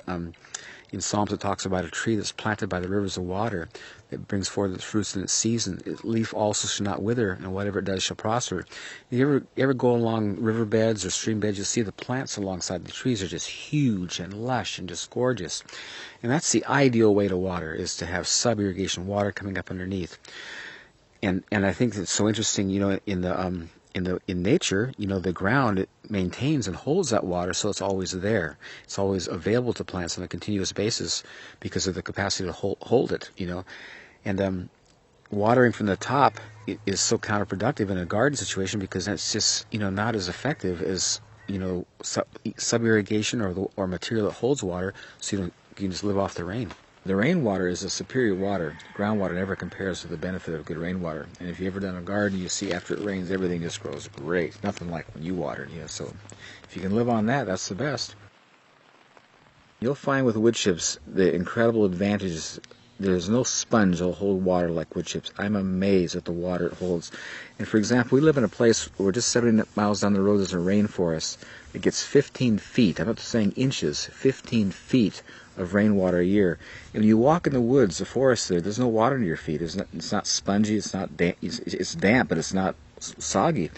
in Psalms it talks about a tree that's planted by the rivers of water that brings forth its fruits in its season. Its leaf also shall not wither, and whatever it does shall prosper. You ever go along riverbeds or stream beds, you see the plants alongside the trees are just huge and lush and just gorgeous. And that's the ideal way to water, is to have sub-irrigation water coming up underneath. And I think it's so interesting, in nature, the ground, it maintains and holds that water, so it's always there. It's always available to plants on a continuous basis because of the capacity to hold it, And watering from the top is so counterproductive in a garden situation because that's just, not as effective as, sub-irrigation or material that holds water, so you can just live off the rain. The rainwater is a superior water. Groundwater never compares to the benefit of good rainwater. And if you've ever done a garden, you see after it rains, everything just grows great. Nothing like when you watered, So if you can live on that, that's the best. You'll find with wood chips the incredible advantages. There's no sponge that'll hold water like wood chips. I'm amazed at the water it holds. And for example, we live in a place where just 70 miles down the road there's a rainforest. It gets 15 feet, I'm not saying inches, 15 feet of rainwater a year. And when you walk in the woods, the forest there's no water near your feet. It's not spongy, it's not damp. It's damp, but it's not soggy.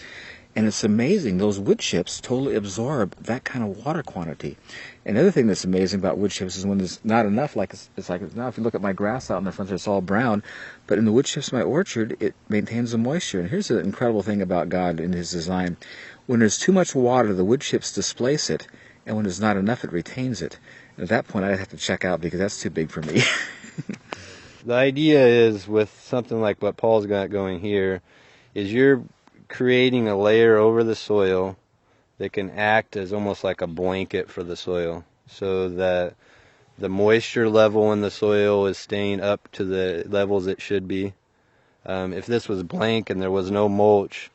And it's amazing. Those wood chips totally absorb that kind of water quantity. And the other thing that's amazing about wood chips is when there's not enough, like it's like now if you look at my grass out in the front there, it's all brown. But in the wood chips in my orchard, it maintains the moisture. And here's the incredible thing about God and His design. When there's too much water, the wood chips displace it. And when there's not enough, it retains it. And at that point, I'd have to check out because that's too big for me. The idea is with something like what Paul's got going here, is you're creating a layer over the soil that can act as almost like a blanket for the soil so that the moisture level in the soil is staying up to the levels it should be. If this was blank and there was no mulch,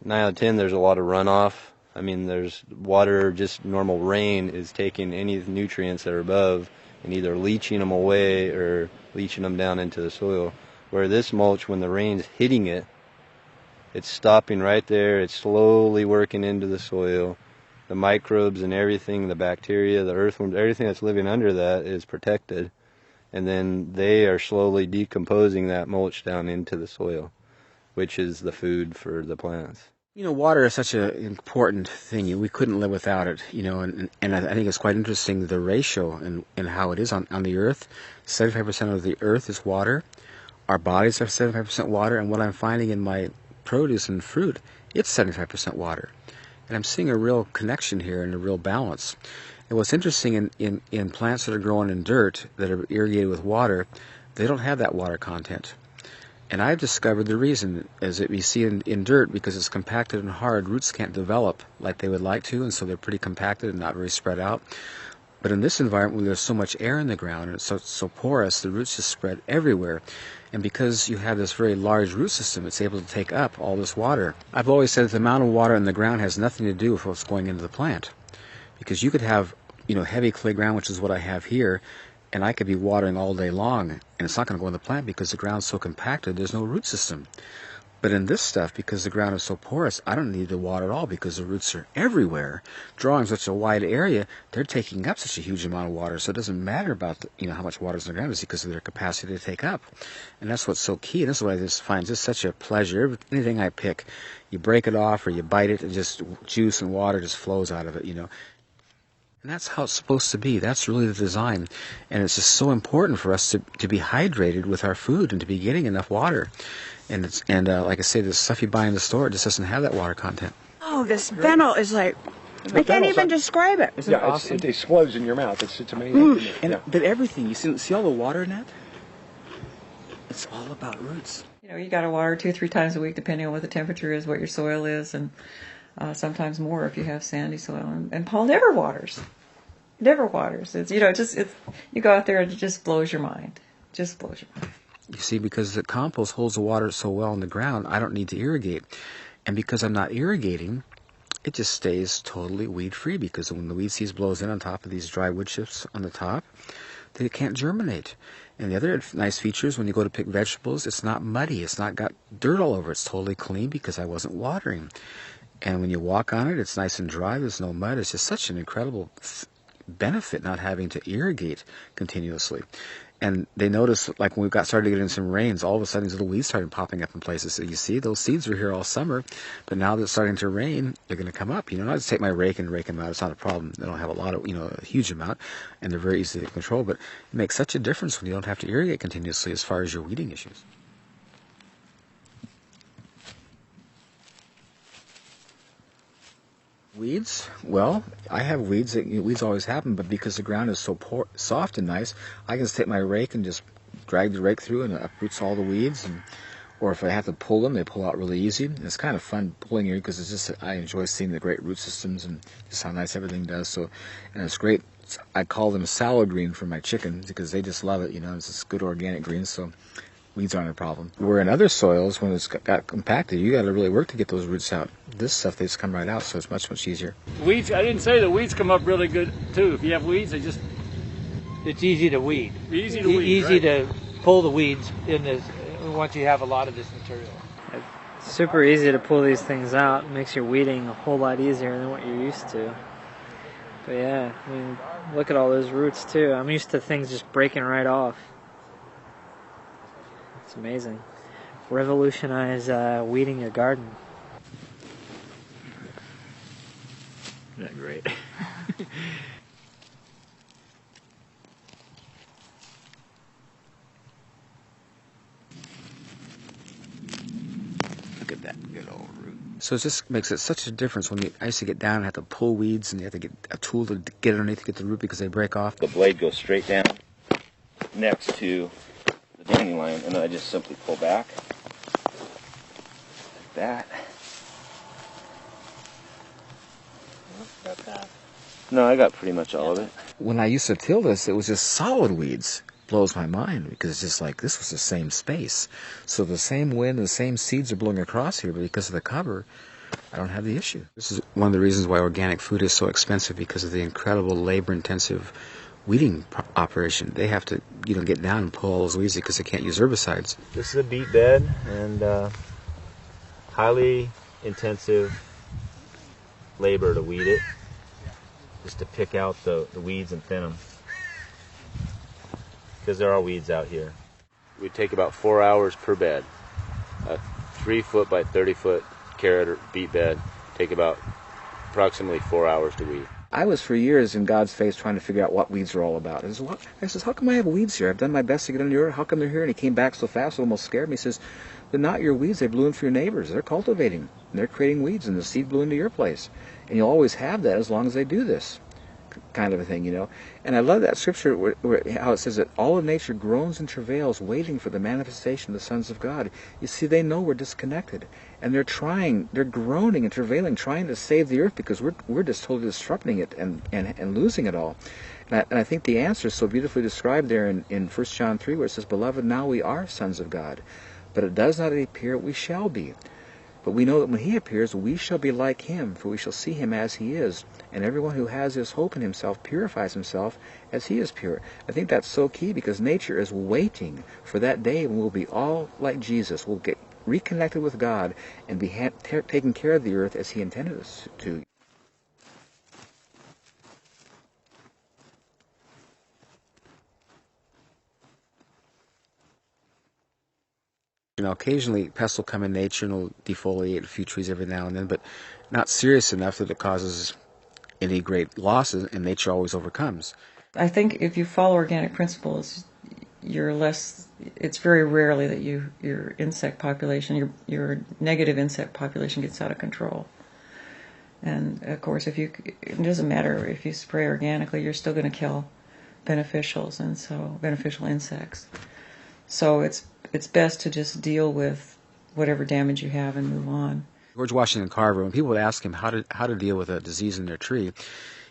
9 out of 10 there's a lot of runoff. I mean, there's water, just normal rain is taking any nutrients that are above and either leaching them away or leaching them down into the soil. Where this mulch, when the rain's hitting it, it's stopping right there. It's slowly working into the soil. The microbes and everything, the bacteria, the earthworms, everything that's living under that is protected. And then they are slowly decomposing that mulch down into the soil, which is the food for the plants. Water is such an important thing. We couldn't live without it, and I think it's quite interesting the ratio and how it is on the earth. 75% of the earth is water. Our bodies are 75% water, and what I'm finding in my produce and fruit, it's 75% water. And I'm seeing a real connection here and a real balance. And what's interesting in plants that are growing in dirt that are irrigated with water, they don't have that water content. And I've discovered the reason is that we see in dirt, because it's compacted and hard, roots can't develop like they would like to, and so they're pretty compacted and not very spread out. But in this environment where there's so much air in the ground and it's so porous, the roots just spread everywhere. And because you have this very large root system, it's able to take up all this water. I've always said that the amount of water in the ground has nothing to do with what's going into the plant. Because you could have, heavy clay ground, which is what I have here, and I could be watering all day long, and it's not going to go in the plant because the ground's so compacted, there's no root system. But in this stuff, because the ground is so porous, I don't need to water at all because the roots are everywhere, drawing such a wide area, they're taking up such a huge amount of water, so it doesn't matter about how much water is in the ground, it's because of their capacity to take up. And that's what's so key, and this is why I just find this such a pleasure. Anything I pick, you break it off or you bite it, and just juice and water just flows out of it, And that's how it's supposed to be. That's really the design. And it's just so important for us to be hydrated with our food and to be getting enough water. And like I say, the stuff you buy in the store, it just doesn't have that water content. Oh, this fennel is like, I can't even describe it. Isn't it awesome? It explodes in your mouth. It's amazing. But everything, you see all the water in that? It's all about roots. You know, you got to water 2-3 times a week, depending on what the temperature is, what your soil is, and sometimes more if you have sandy soil. And Paul never waters. Never waters. It's, you know, you go out there and it just blows your mind. Just blows your mind. You see, because the compost holds the water so well in the ground, I don't need to irrigate. And because I'm not irrigating, it just stays totally weed-free, because when the weed seeds blows in on top of these dry wood chips on the top, they can't germinate. And the other nice feature is when you go to pick vegetables, it's not muddy. It's not got dirt all over. It's totally clean because I wasn't watering. And when you walk on it, it's nice and dry. There's no mud. It's just such an incredible benefit not having to irrigate continuously. And they noticed, like when we started getting some rains, all of a sudden these little weeds started popping up in places. So you see, those seeds were here all summer, but now that it's starting to rain, they're going to come up. You know, I just take my rake and rake them out. It's not a problem. They don't have a lot of, a huge amount, and they're very easy to control. But it makes such a difference when you don't have to irrigate continuously as far as your weeding issues. Weeds? Well, I have weeds. Weeds always happen, but because the ground is so soft and nice, I can just take my rake and just drag the rake through, and it uproots all the weeds. Or if I have to pull them, they pull out really easy. And it's kind of fun pulling here because it's just, I enjoy seeing the great root systems and just how nice everything does. So, and it's great. I call them salad green for my chickens because they just love it. It's just good organic greens. So weeds aren't a problem. Where in other soils, when it's got compacted, you got to really work to get those roots out. This stuff, they just come right out, so it's much, much easier. Weeds, I didn't say the weeds come up really good, too. If you have weeds, it's easy to weed. Easy to weed, Easy right. to pull the weeds in this, once you have a lot of this material. It's super easy to pull these things out. It makes your weeding a whole lot easier than what you're used to. But yeah, I mean, look at all those roots, too. I'm used to things just breaking right off. It's amazing. Revolutionize weeding your garden. Isn't that great? Look at that good old root. So it just makes it such a difference when I used to get down and have to pull weeds, and you have to get a tool to get underneath to get the root because they break off. The blade goes straight down next to the dandelion, and then I just simply pull back like that. Got that. No, I got pretty much all of it. When I used to till this, it was just solid weeds. Blows my mind because it's just like this was the same space. So the same wind, the same seeds are blowing across here, but because of the cover, I don't have the issue. This is one of the reasons why organic food is so expensive, because of the incredible labor-intensive weeding operation. They have to, get down and pull all those weeds because they can't use herbicides. This is a beet bed, and highly intensive labor to weed it, just to pick out the weeds and thin them, because there are weeds out here. We take about 4 hours per bed. A 3-foot by 30-foot carrot or beet bed take about approximately 4 hours to weed. I was for years in God's face trying to figure out what weeds are all about. I says, how come I have weeds here? I've done my best to get under your, how come they're here? And he came back so fast it almost scared me. He says, they're not your weeds. They blew in for your neighbors. They're cultivating. And they're creating weeds, and the seed blew into your place. And you'll always have that as long as they do this kind of a thing, And I love that scripture how it says that all of nature groans and travails waiting for the manifestation of the sons of God. You see, they know we're disconnected. And they're groaning and travailing, trying to save the earth because we're just totally disrupting it and losing it all. And I think the answer is so beautifully described there in 1 John 3, where it says, Beloved, now we are sons of God, but it does not appear we shall be. But we know that when he appears, we shall be like him, for we shall see him as he is. And everyone who has this hope in himself purifies himself as he is pure. I think that's so key, because nature is waiting for that day when we'll be all like Jesus. We'll get reconnected with God and be taking care of the earth as he intended us to. Occasionally pests will come in nature and will defoliate a few trees every now and then, but not serious enough that it causes any great losses, and nature always overcomes. I think if you follow organic principles, it's very rarely that your insect population, your negative insect population gets out of control. And of course, it doesn't matter if you spray organically, you're still going to kill beneficial insects. So it's it's best to just deal with whatever damage you have and move on. George Washington Carver, when people would ask him how to deal with a disease in their tree,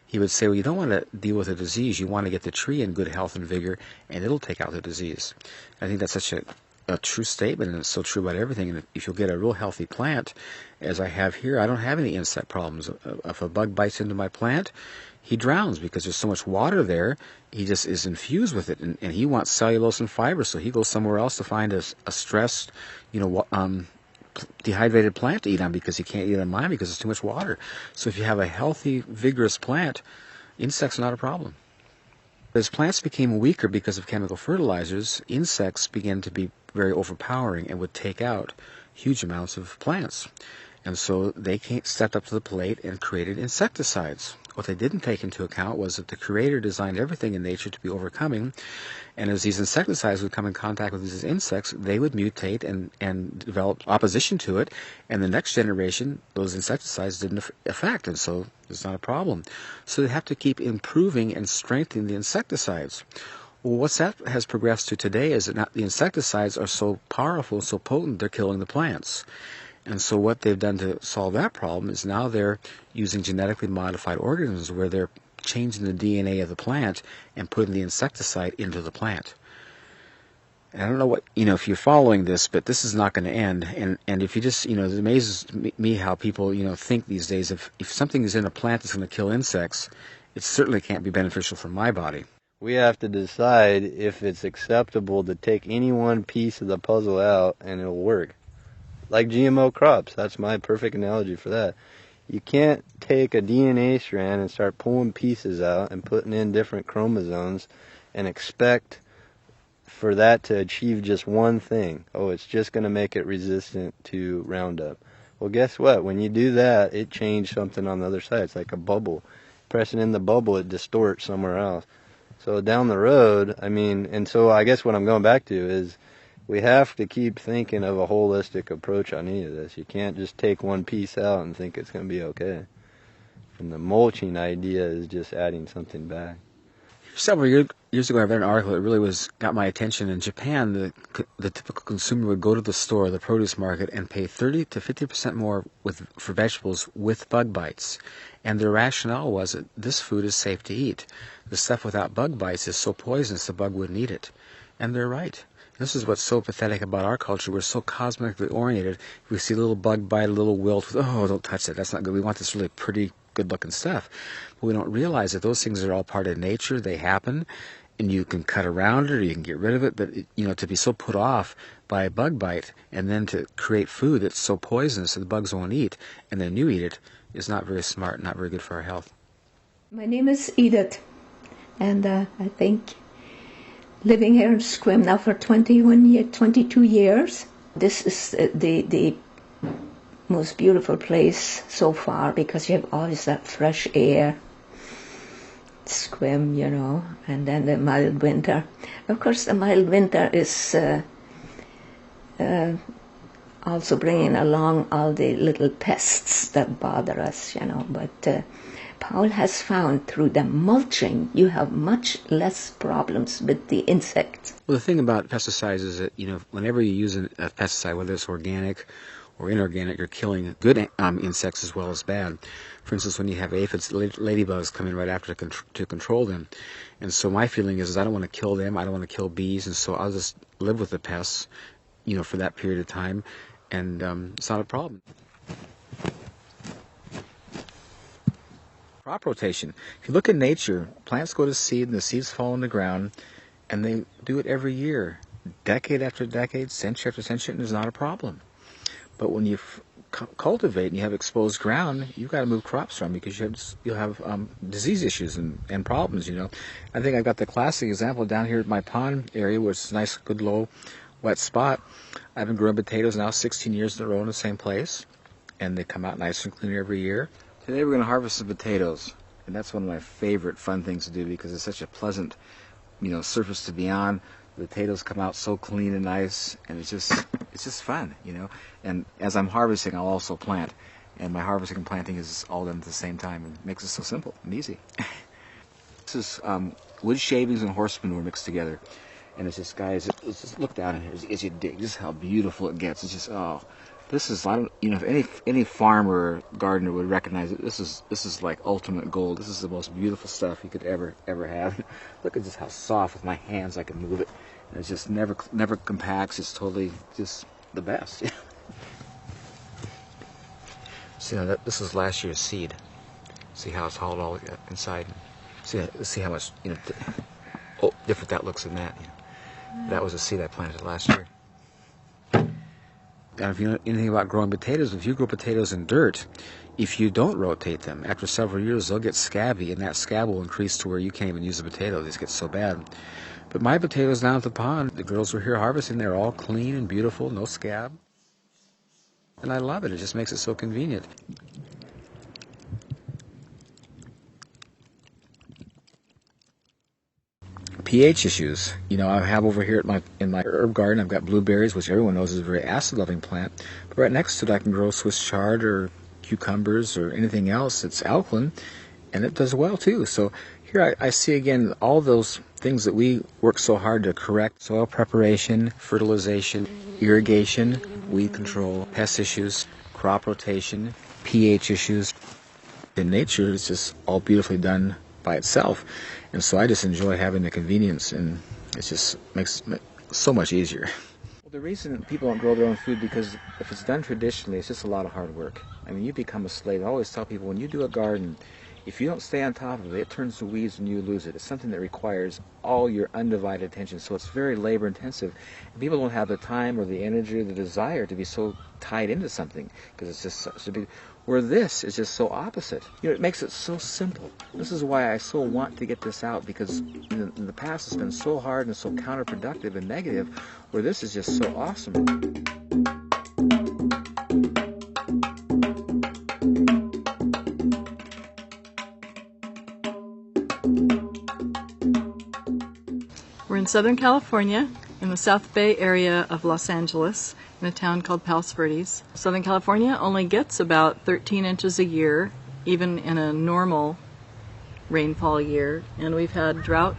he would say, well, you don't want to deal with a disease. You want to get the tree in good health and vigor, and it'll take out the disease. I think that's such a true statement, and it's so true about everything. And if you'll get a real healthy plant, as I have here, I don't have any insect problems. If a bug bites into my plant, he drowns because there's so much water there. He just is infused with it, and he wants cellulose and fiber, so he goes somewhere else to find a stressed, dehydrated plant to eat on because he can't eat on mine because there's too much water. So if you have a healthy, vigorous plant, insects are not a problem. As plants became weaker because of chemical fertilizers, insects began to be very overpowering and would take out huge amounts of plants. And so they stepped up to the plate and created insecticides. What they didn't take into account was that the Creator designed everything in nature to be overcoming, and as these insecticides would come in contact with these insects, they would mutate and develop opposition to it, and the next generation, those insecticides didn't affect, and so it's not a problem. So they have to keep improving and strengthening the insecticides. Well, what that has progressed to today is that the insecticides are so powerful, so potent, they're killing the plants. And so what they've done to solve that problem is now they're using genetically modified organisms where they're changing the DNA of the plant and putting the insecticide into the plant. And I don't know if you're following this, but this is not going to end. And if you just, it amazes me how people, think these days if something is in a plant that's going to kill insects, it certainly can't be beneficial for my body. We have to decide if it's acceptable to take any one piece of the puzzle out and it'll work. Like GMO crops, that's my perfect analogy for that. You can't take a DNA strand and start pulling pieces out and putting in different chromosomes and expect for that to achieve just one thing. Oh, it's just going to make it resistant to Roundup. Well, guess what? When you do that, it changed something on the other side. It's like a bubble. Pressing in the bubble, it distorts somewhere else. So down the road, and so I guess what I'm going back to is we have to keep thinking of a holistic approach on any of this. You can't just take one piece out and think it's going to be okay. And the mulching idea is just adding something back. Several years ago, I read an article that really got my attention. In Japan, the typical consumer would go to the store, the produce market, and pay 30 to 50% more for vegetables with bug bites. And their rationale was that this food is safe to eat. The stuff without bug bites is so poisonous the bug wouldn't eat it. And they're right. This is what's so pathetic about our culture. We're so cosmetically oriented. We see a little bug bite, a little wilt. Oh, don't touch that. That's not good. We want this really pretty, good-looking stuff. But we don't realize that those things are all part of nature. They happen, and you can cut around it or you can get rid of it. But, to be so put off by a bug bite and then to create food that's so poisonous that the bugs won't eat, and then you eat it, is not very smart, not very good for our health. My name is Edith, and I think living here in Sequim now for 22 years. This is the most beautiful place so far because you have always that fresh air. Sequim, and then the mild winter. Of course, the mild winter is also bringing along all the little pests that bother us, but Paul has found through the mulching you have much less problems with the insects. Well, the thing about pesticides is that, whenever you use a pesticide, whether it's organic or inorganic, you're killing good insects as well as bad. For instance, when you have aphids, ladybugs come in right after to control them. And so my feeling is I don't want to kill them, I don't want to kill bees, and so I'll just live with the pests, for that period of time, and it's not a problem. Crop rotation. If you look at nature, plants go to seed and the seeds fall in the ground, and they do it every year, decade after decade, century after century, and there's not a problem. But when you cultivate and you have exposed ground, you've got to move crops around because you'll have disease issues and problems, I think I've got the classic example down here at my pond area, which is a nice, good, low, wet spot. I've been growing potatoes now 16 years in a row in the same place, and they come out nice and clean every year. Today we're going to harvest some potatoes, and that's one of my favorite fun things to do because it's such a pleasant, surface to be on. The potatoes come out so clean and nice, and it's just fun, And as I'm harvesting, I'll also plant, and my harvesting and planting is all done at the same time, and it makes it so simple and easy. This is wood shavings and horse manure mixed together. And it's just, guys, let's just look down here as you dig. Just how beautiful it gets. It's just, oh, this is, I don't, you know, if any farmer or gardener would recognize it, this is like ultimate gold. This is the most beautiful stuff you could ever have. Look at just how soft with my hands I can move it. And it's just never compacts. It's totally just the best. See, now this is last year's seed. See how it's hauled all inside. See how much, you know, different that looks than that. You know. That was a seed I planted last year. And if you know anything about growing potatoes, if you grow potatoes in dirt, if you don't rotate them, after several years they'll get scabby, and that scab will increase to where you can't even use the potato. They just get so bad. But my potatoes down at the pond, the girls were here harvesting, they're all clean and beautiful, no scab. And I love it. It just makes it so convenient. pH issues. You know, I have over here in my herb garden, I've got blueberries, which everyone knows is a very acid-loving plant. But right next to it, I can grow Swiss chard or cucumbers or anything else that's alkaline, and it does well too. So here I see again all those things that we work so hard to correct: soil preparation, fertilization, irrigation, weed control, pest issues, crop rotation, pH issues. In nature, it's just all beautifully done by itself. And so I just enjoy having the convenience, and it just makes it so much easier. Well, the reason people don't grow their own food, because if it's done traditionally, it's just a lot of hard work. I mean, you become a slave. I always tell people, when you do a garden, if you don't stay on top of it, it turns to weeds and you lose it. It's something that requires all your undivided attention, so it's very labor intensive. And people don't have the time or the energy or the desire to be so tied into something, because it's just such a big... Where this is just so opposite. You know, it makes it so simple. This is why I so want to get this out, because in the past it's been so hard and so counterproductive and negative, where this is just so awesome. We're in Southern California, in the South Bay area of Los Angeles, in a town called Palos Verdes. Southern California only gets about 13 inches a year, even in a normal rainfall year, and we've had drought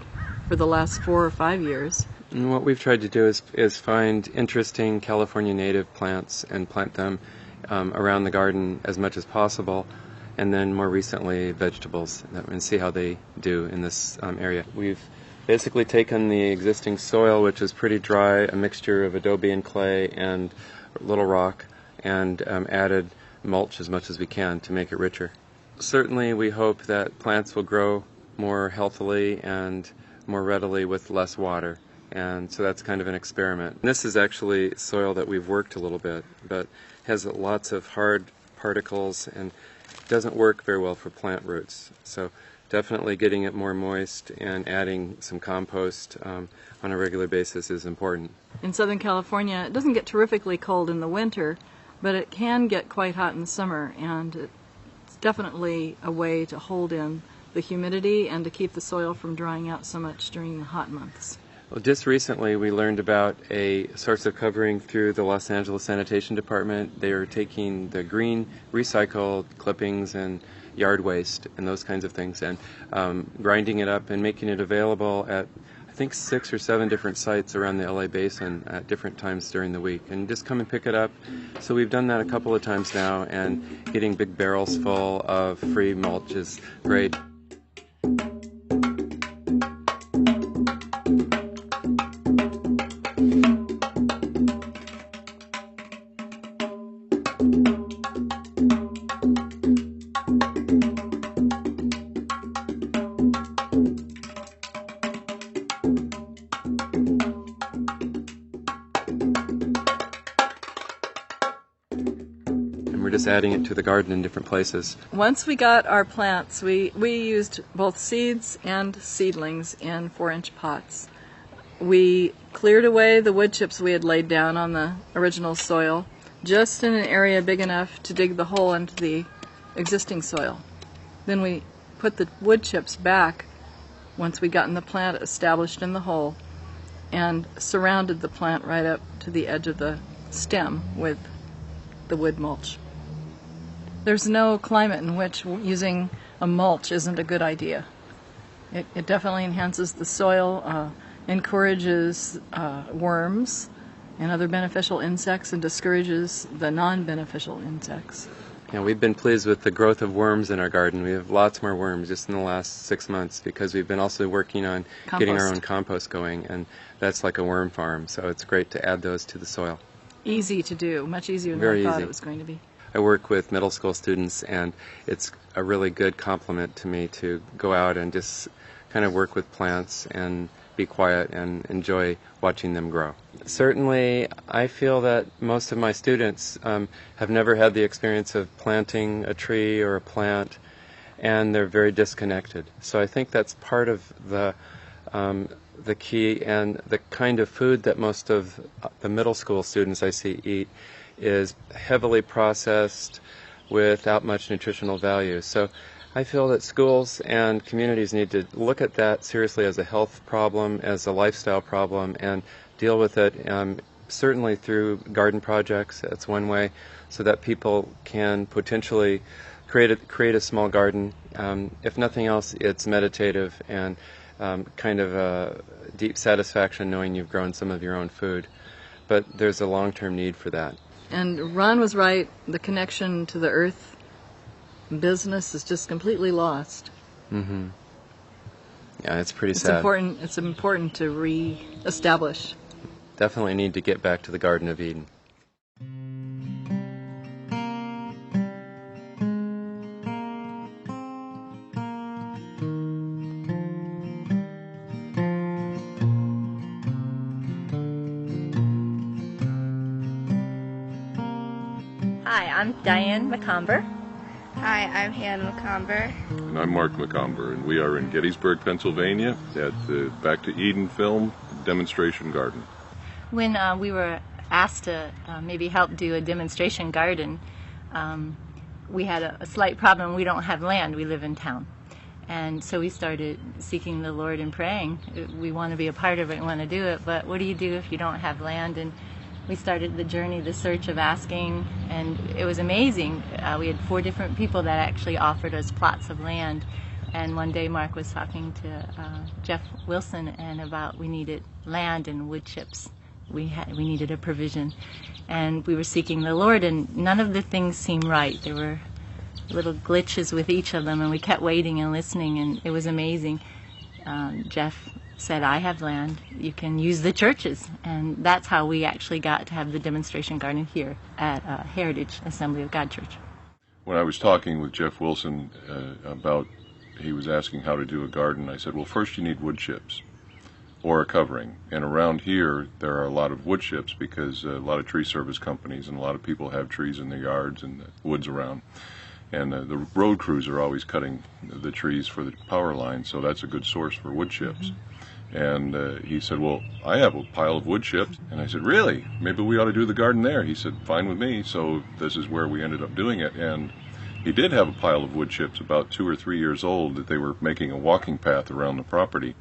for the last 4 or 5 years. And what we've tried to do is find interesting California native plants and plant them around the garden as much as possible, and then more recently vegetables, and see how they do in this area. We've basically taken the existing soil, which is pretty dry, a mixture of adobe and clay and little rock, and added mulch as much as we can to make it richer. Certainly we hope that plants will grow more healthily and more readily with less water, and so that's kind of an experiment. This is actually soil that we've worked a little bit, but has lots of hard particles and doesn't work very well for plant roots. So definitely getting it more moist and adding some compost on a regular basis is important. In Southern California, it doesn't get terrifically cold in the winter, but it can get quite hot in the summer, and it's definitely a way to hold in the humidity and to keep the soil from drying out so much during the hot months. Well, just recently we learned about a source of covering through the Los Angeles Sanitation Department. They are taking the green recycled clippings and yard waste and those kinds of things, and grinding it up and making it available at, I think, 6 or 7 different sites around the LA basin at different times during the week, and just come and pick it up. So we've done that a couple of times now, and getting big barrels full of free mulch is great. We're just adding it to the garden in different places. Once we got our plants, we used both seeds and seedlings in 4-inch pots. We cleared away the wood chips we had laid down on the original soil, just in an area big enough to dig the hole into the existing soil. Then we put the wood chips back once we'd gotten the plant established in the hole, and surrounded the plant right up to the edge of the stem with the wood mulch. There's no climate in which using a mulch isn't a good idea. It definitely enhances the soil. encourages worms and other beneficial insects and discourages the non-beneficial insects. Yeah, we've been pleased with the growth of worms in our garden. We have lots more worms just in the last 6 months because we've been also working on getting our own compost going, and that's like a worm farm, so it's great to add those to the soil. Easy to do, much easier than Very I thought easy. it was going to be. I work with middle school students, and it's a really good compliment to me to go out and just kind of work with plants and be quiet and enjoy watching them grow. Certainly, I feel that most of my students have never had the experience of planting a tree or a plant, and they're very disconnected. So I think that's part of the key, and the kind of food that most of the middle school students I see eat is heavily processed without much nutritional value. So I feel that schools and communities need to look at that seriously as a health problem, as a lifestyle problem, and deal with it certainly through garden projects. That's one way, so that people can potentially create a small garden. If nothing else, it's meditative and kind of a deep satisfaction knowing you've grown some of your own food. But there's a long-term need for that. And Ron was right, the connection to the earth business is just completely lost. Mm-hmm. Yeah, it's pretty It's sad. It's important to re-establish. Definitely need to get back to the Garden of Eden. Hi, I'm Diane McComber. Hi, I'm Hannah McComber. And I'm Mark McComber, and we are in Gettysburg, Pennsylvania at the Back to Eden Film Demonstration Garden. When we were asked to maybe help do a demonstration garden, we had a slight problem. We don't have land. We live in town. And so we started seeking the Lord and praying. We want to be a part of it, we want to do it, but what do you do if you don't have land? And we started the journey, the search of asking, and it was amazing. We had 4 different people that actually offered us plots of land. And one day Mark was talking to Jeff Wilson and about we needed land and wood chips. We needed a provision. And we were seeking the Lord, and none of the things seemed right. There were little glitches with each of them, and we kept waiting and listening, and it was amazing. Jeff said, I have land, you can use the churches. And that's how we actually got to have the demonstration garden here at Heritage Assembly of God Church. When I was talking with Jeff Wilson he was asking how to do a garden, I said, well, first you need wood chips or a covering. And around here, there are a lot of wood chips because a lot of tree service companies and a lot of people have trees in their yards and the woods around. And the road crews are always cutting the trees for the power line, so that's a good source for wood chips. Mm-hmm. And he said, well, I have a pile of wood chips. And I said, really? Maybe we ought to do the garden there. He said, fine with me. So this is where we ended up doing it. And he did have a pile of wood chips, about 2 or 3 years old, that they were making a walking path around the property.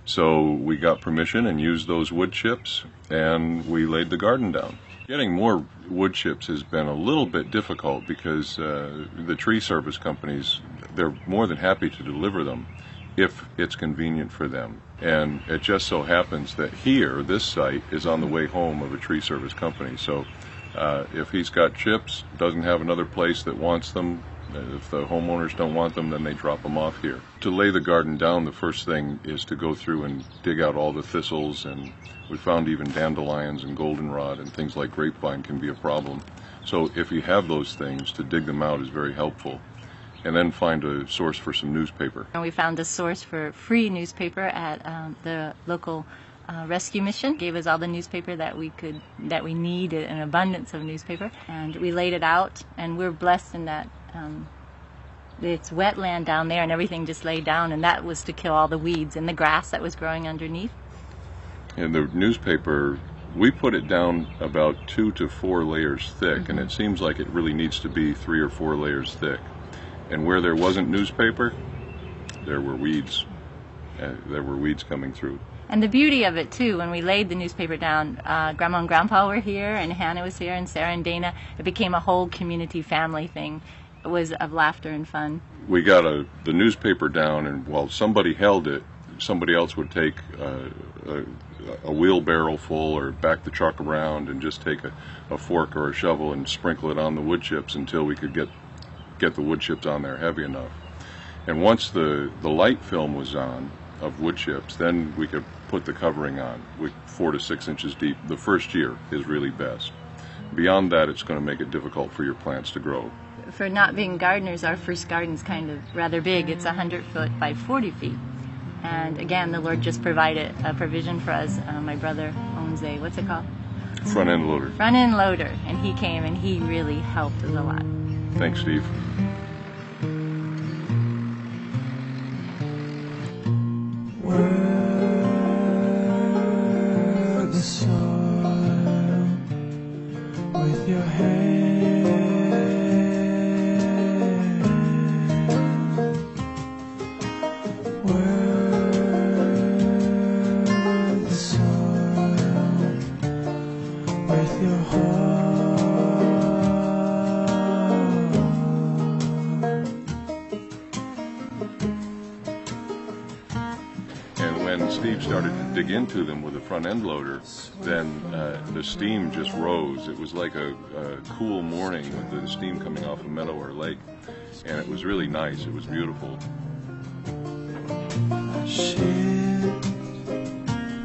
So we got permission and used those wood chips, and we laid the garden down. Getting more wood chips has been a little bit difficult because the tree service companies, they're more than happy to deliver them if it's convenient for them. And it just so happens that here, this site is on the way home of a tree service company. So if he's got chips, doesn't have another place that wants them, if the homeowners don't want them, then they drop them off here. To lay the garden down, the first thing is to go through and dig out all the thistles, and we found even dandelions and goldenrod and things like grapevine can be a problem. So if you have those things, to dig them out is very helpful. And then find a source for some newspaper. And we found a source for free newspaper at the local rescue mission. Gave us all the newspaper that we needed, an abundance of newspaper, and we laid it out. And we're blessed in that it's wetland down there, and everything just laid down, and that was to kill all the weeds and the grass that was growing underneath. And the newspaper, we put it down about 2 to 4 layers thick, and it seems like it really needs to be 3 or 4 layers thick. And where there wasn't newspaper, there were weeds. There were weeds coming through. And the beauty of it, too, when we laid the newspaper down, Grandma and Grandpa were here, and Hannah was here, and Sarah and Dana. It became a whole community family thing. It was of laughter and fun. We got the newspaper down, and while somebody held it, somebody else would take a wheelbarrow full or back the truck around and just take a fork or a shovel and sprinkle it on the wood chips until we could get the wood chips on there heavy enough. And once the light film was on of wood chips, then we could put the covering on, 4 to 6 inches deep. The first year is really best. Beyond that, it's going to make it difficult for your plants to grow. For not being gardeners, our first garden's kind of rather big. It's 100 foot by 40 feet. And again, the Lord just provided a provision for us. My brother owns a, what's it called? Front end loader. Front end loader. And he came and he really helped us a lot. Thanks, Steve. The soil with your hand, work the soil with your heart. And when Steve started to dig into them with a front end loader, then the steam just rose. It was like a cool morning with the steam coming off a meadow or lake, and it was really nice. It was beautiful. Shift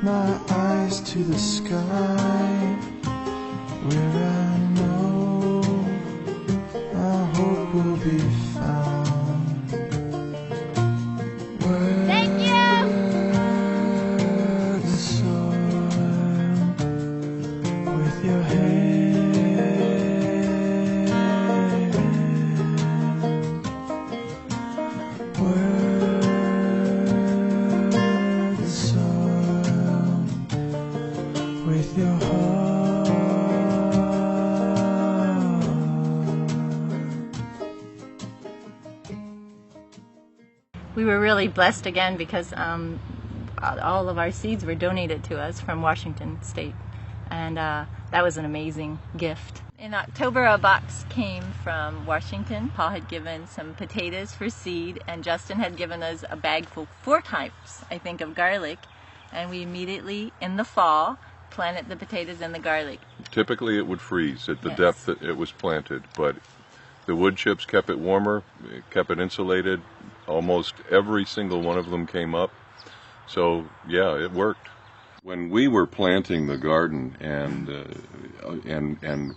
my eyes to the sky, where I know our hope will be found. Thank you. The soil with your hand, work the soil with your heart. We were really blessed again because all of our seeds were donated to us from Washington State, and that was an amazing gift. In October, a box came from Washington. Paul had given some potatoes for seed, and Justin had given us a bag full 4 types, I think, of garlic, and we immediately, in the fall, planted the potatoes and the garlic. Typically it would freeze at the Yes. depth that it was planted, but the wood chips kept it warmer, it kept it insulated. Almost every single one of them came up. So yeah, it worked. When we were planting the garden and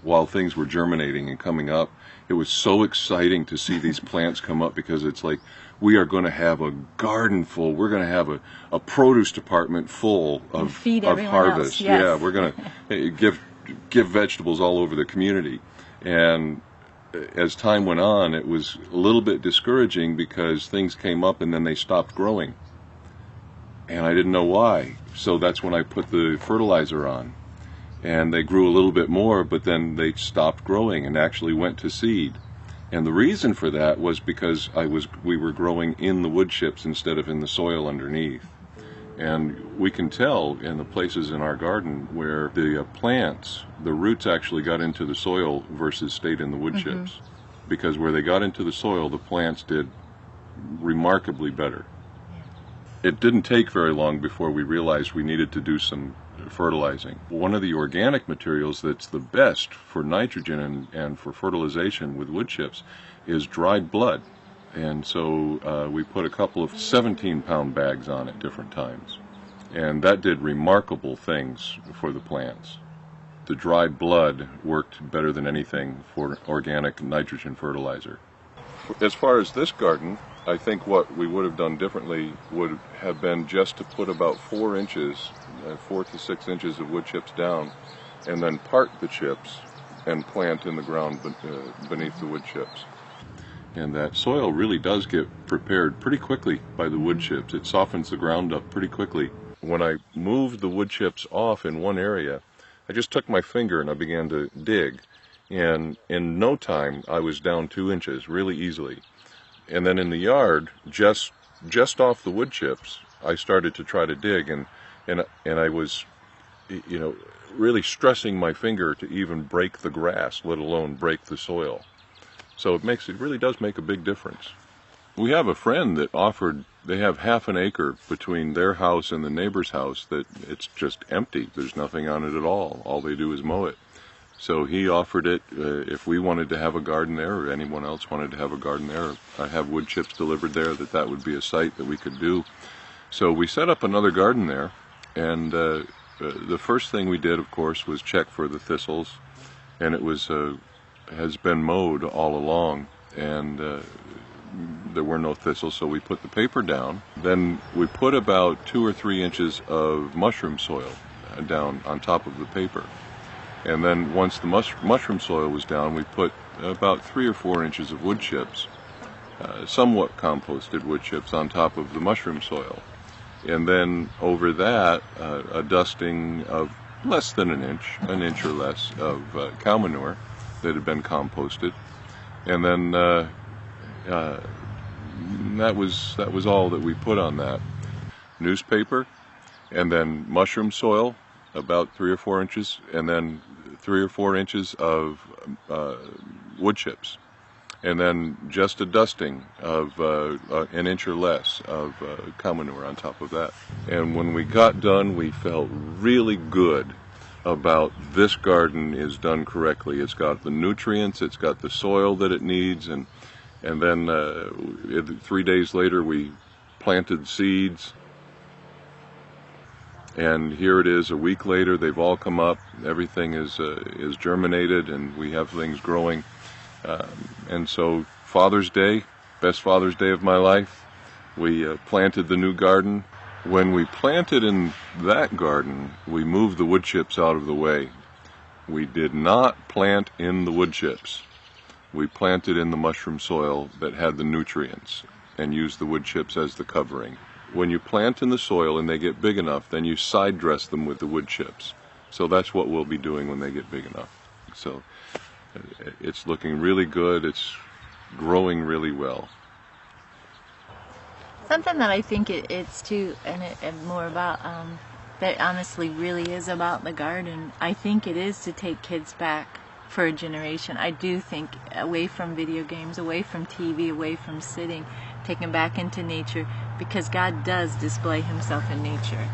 while things were germinating and coming up, it was so exciting to see these plants come up, because it's like we are going to have a garden full. We're going to have a produce department full of harvest. Else, yes. Yeah, we're going to give vegetables all over the community. And as time went on, it was a little bit discouraging because things came up and then they stopped growing. And I didn't know why. So that's when I put the fertilizer on. And they grew a little bit more, but then they stopped growing and actually went to seed. And the reason for that was because we were growing in the wood chips instead of in the soil underneath. And we can tell in the places in our garden where the plants, the roots actually got into the soil versus stayed in the wood chips. Because where they got into the soil, the plants did remarkably better. It didn't take very long before we realized we needed to do some fertilizing. One of the organic materials that's the best for nitrogen and for fertilization with wood chips is dried blood. And so we put a couple of 17-pound bags on at different times. And that did remarkable things for the plants. The dried blood worked better than anything for organic nitrogen fertilizer. As far as this garden, I think what we would have done differently would have been just to put about 4 to 6 inches of wood chips down, and then part the chips and plant in the ground beneath the wood chips. And that soil really does get prepared pretty quickly by the wood chips. It softens the ground up pretty quickly. When I moved the wood chips off in one area, I just took my finger and I began to dig. And in no time, I was down 2 inches really easily. And then in the yard, just off the wood chips, I started to try to dig, and I was, really stressing my finger to even break the grass, let alone break the soil. So it really does make a big difference. We have a friend that offered they have half an acre between their house and the neighbor's house that it's just empty. There's nothing on it at all. All they do is mow it. So he offered it, if we wanted to have a garden there, or anyone else wanted to have a garden there, have wood chips delivered there, that would be a site that we could do. So we set up another garden there, and the first thing we did, of course, was check for the thistles, and it has been mowed all along, and there were no thistles, so we put the paper down. Then we put about 2 or 3 inches of mushroom soil down on top of the paper. And then once the mushroom soil was down, we put about 3 or 4 inches of wood chips, somewhat composted wood chips, on top of the mushroom soil. And then over that, a dusting of less than an inch or less of cow manure that had been composted. And then that was all that we put on that. Newspaper, and then mushroom soil, about 3 or 4 inches, and then 3 or 4 inches of wood chips, and then just a dusting of an inch or less of cow manure on top of that. And when we got done, we felt really good about this garden is done correctly. It's got the nutrients, it's got the soil that it needs, and then 3 days later we planted seeds. And here it is, a week later, they've all come up. Everything is germinated, and we have things growing. And so Father's Day, best Father's Day of my life, we planted the new garden. When we planted in that garden, we moved the wood chips out of the way. We did not plant in the wood chips. We planted in the mushroom soil that had the nutrients and used the wood chips as the covering. When you plant in the soil and they get big enough, then you side dress them with the wood chips. So that's what we'll be doing when they get big enough. So it's looking really good. It's growing really well. Something that I think it's too, and more about, that honestly really is about the garden. I think it is to take kids back for a generation. I do think away from video games, away from TV, away from sitting, take them back into nature, because God does display himself in nature.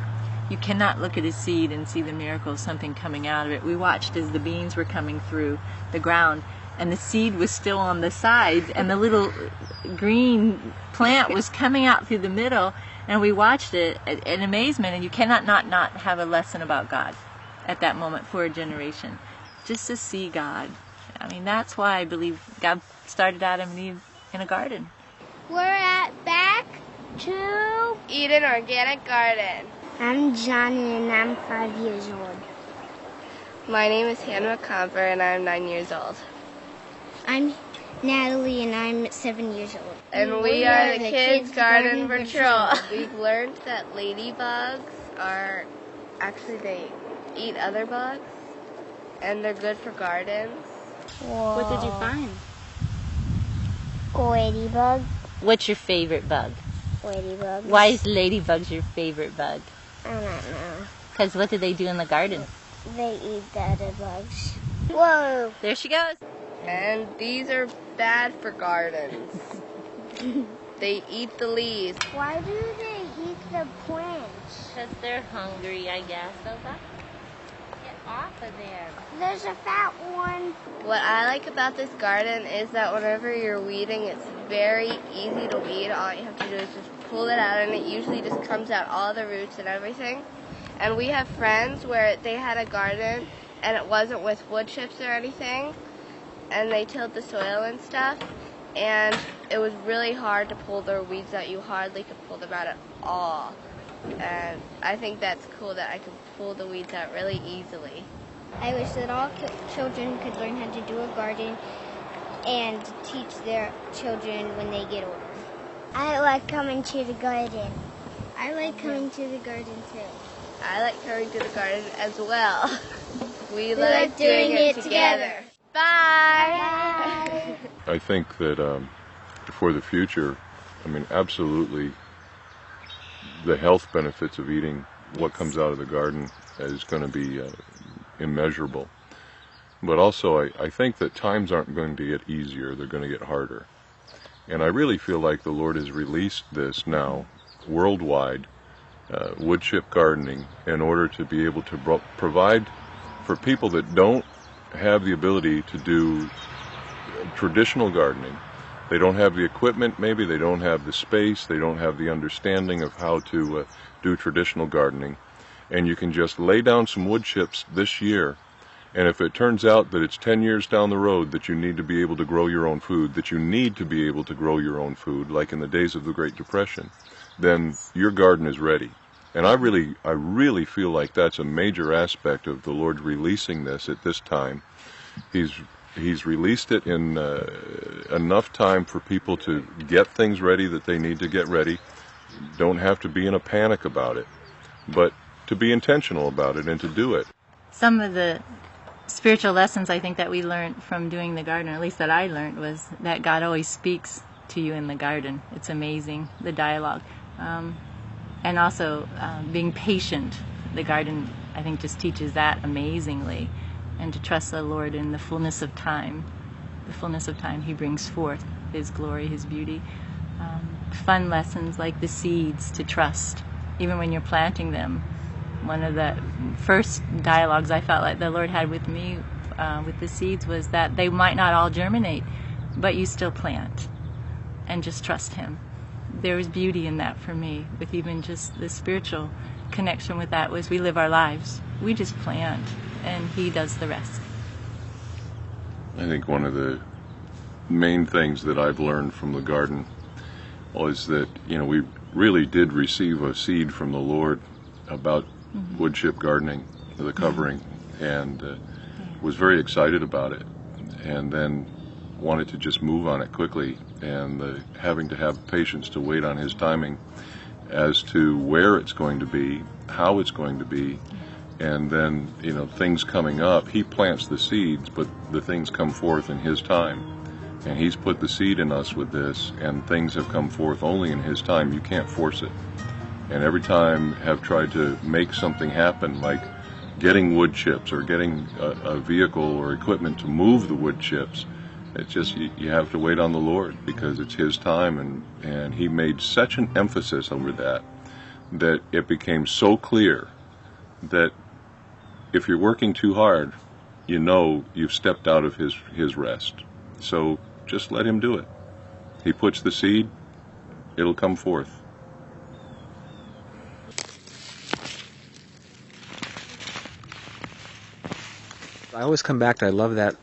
You cannot look at a seed and see the miracle of something coming out of it. We watched as the beans were coming through the ground, and the seed was still on the sides, and the little green plant was coming out through the middle, and we watched it in amazement, and you cannot not have a lesson about God at that moment for a generation. Just to see God. I mean, that's why I believe God started Adam and Eve in a garden. We're back to Eden Organic Garden. I'm Johnny and I'm 5 years old. My name is Hannah McComber and I'm 9 years old. I'm Natalie and I'm 7 years old. And we are the Kids Garden Patrol. We've learned that ladybugs they eat other bugs and they're good for gardens. Whoa. What did you find? Ladybug. What's your favorite bug? Ladybug. Why is ladybugs your favorite bug? I don't know. Because what do they do in the garden? They eat the other bugs. Whoa! There she goes. And these are bad for gardens. They eat the leaves. Why do they eat the plants? Because they're hungry, I guess. Get off of there. There's a fat one. What I like about this garden is that whenever you're weeding, it's very easy to weed. All you have to do is just pull it out, and it usually just comes out all the roots and everything. And we have friends where they had a garden, and it wasn't with wood chips or anything, and they tilled the soil and stuff, and it was really hard to pull their weeds out. You hardly could pull them out at all. And I think that's cool that I can pull the weeds out really easily. I wish that all children could learn how to do a garden and teach their children when they get older. I like coming to the garden. I like coming to the garden too. I like coming to the garden as well. We like doing it together. Bye! I think that for the future, I mean, absolutely, the health benefits of eating what comes out of the garden is going to be immeasurable. But also, I think that times aren't going to get easier, they're going to get harder. And I really feel like the Lord has released this now worldwide wood chip gardening in order to be able to provide for people that don't have the ability to do traditional gardening. They don't have the equipment, maybe they don't have the space, they don't have the understanding of how to do traditional gardening. And you can just lay down some wood chips this year, and if it turns out that it's 10 years down the road that you need to be able to grow your own food, like in the days of the Great Depression, then your garden is ready. And I really feel like that's a major aspect of the Lord releasing this at this time. He's released it in enough time for people to get things ready that they need to get ready. Don't have to be in a panic about it, but to be intentional about it and to do it. Some of the spiritual lessons I think that we learned from doing the garden, or at least that I learned, was that God always speaks to you in the garden. It's amazing, the dialogue. And also being patient. The garden, I think, just teaches that amazingly. And to trust the Lord in the fullness of time. The fullness of time He brings forth His glory, His beauty. Fun lessons like the seeds, to trust, even when you're planting them. One of the first dialogues I felt like the Lord had with me with the seeds was that they might not all germinate, but you still plant and just trust Him. There was beauty in that for me, with even just the spiritual connection with that, was we live our lives. We just plant, and He does the rest. I think one of the main things that I've learned from the garden was that, we really did receive a seed from the Lord about wood chip gardening, the covering, and was very excited about it, and then wanted to just move on it quickly, and having to have patience to wait on His timing as to where it's going to be, how it's going to be, and then, things coming up. He plants the seeds, but the things come forth in His time. And He's put the seed in us with this, and things have come forth only in His time. You can't force it. And every time have tried to make something happen, like getting wood chips or getting a vehicle or equipment to move the wood chips, it's just, you have to wait on the Lord, because it's His time, and He made such an emphasis over that it became so clear that if you're working too hard, you've stepped out of His rest. So just let Him do it. He puts the seed, it'll come forth. I always come back to, I love that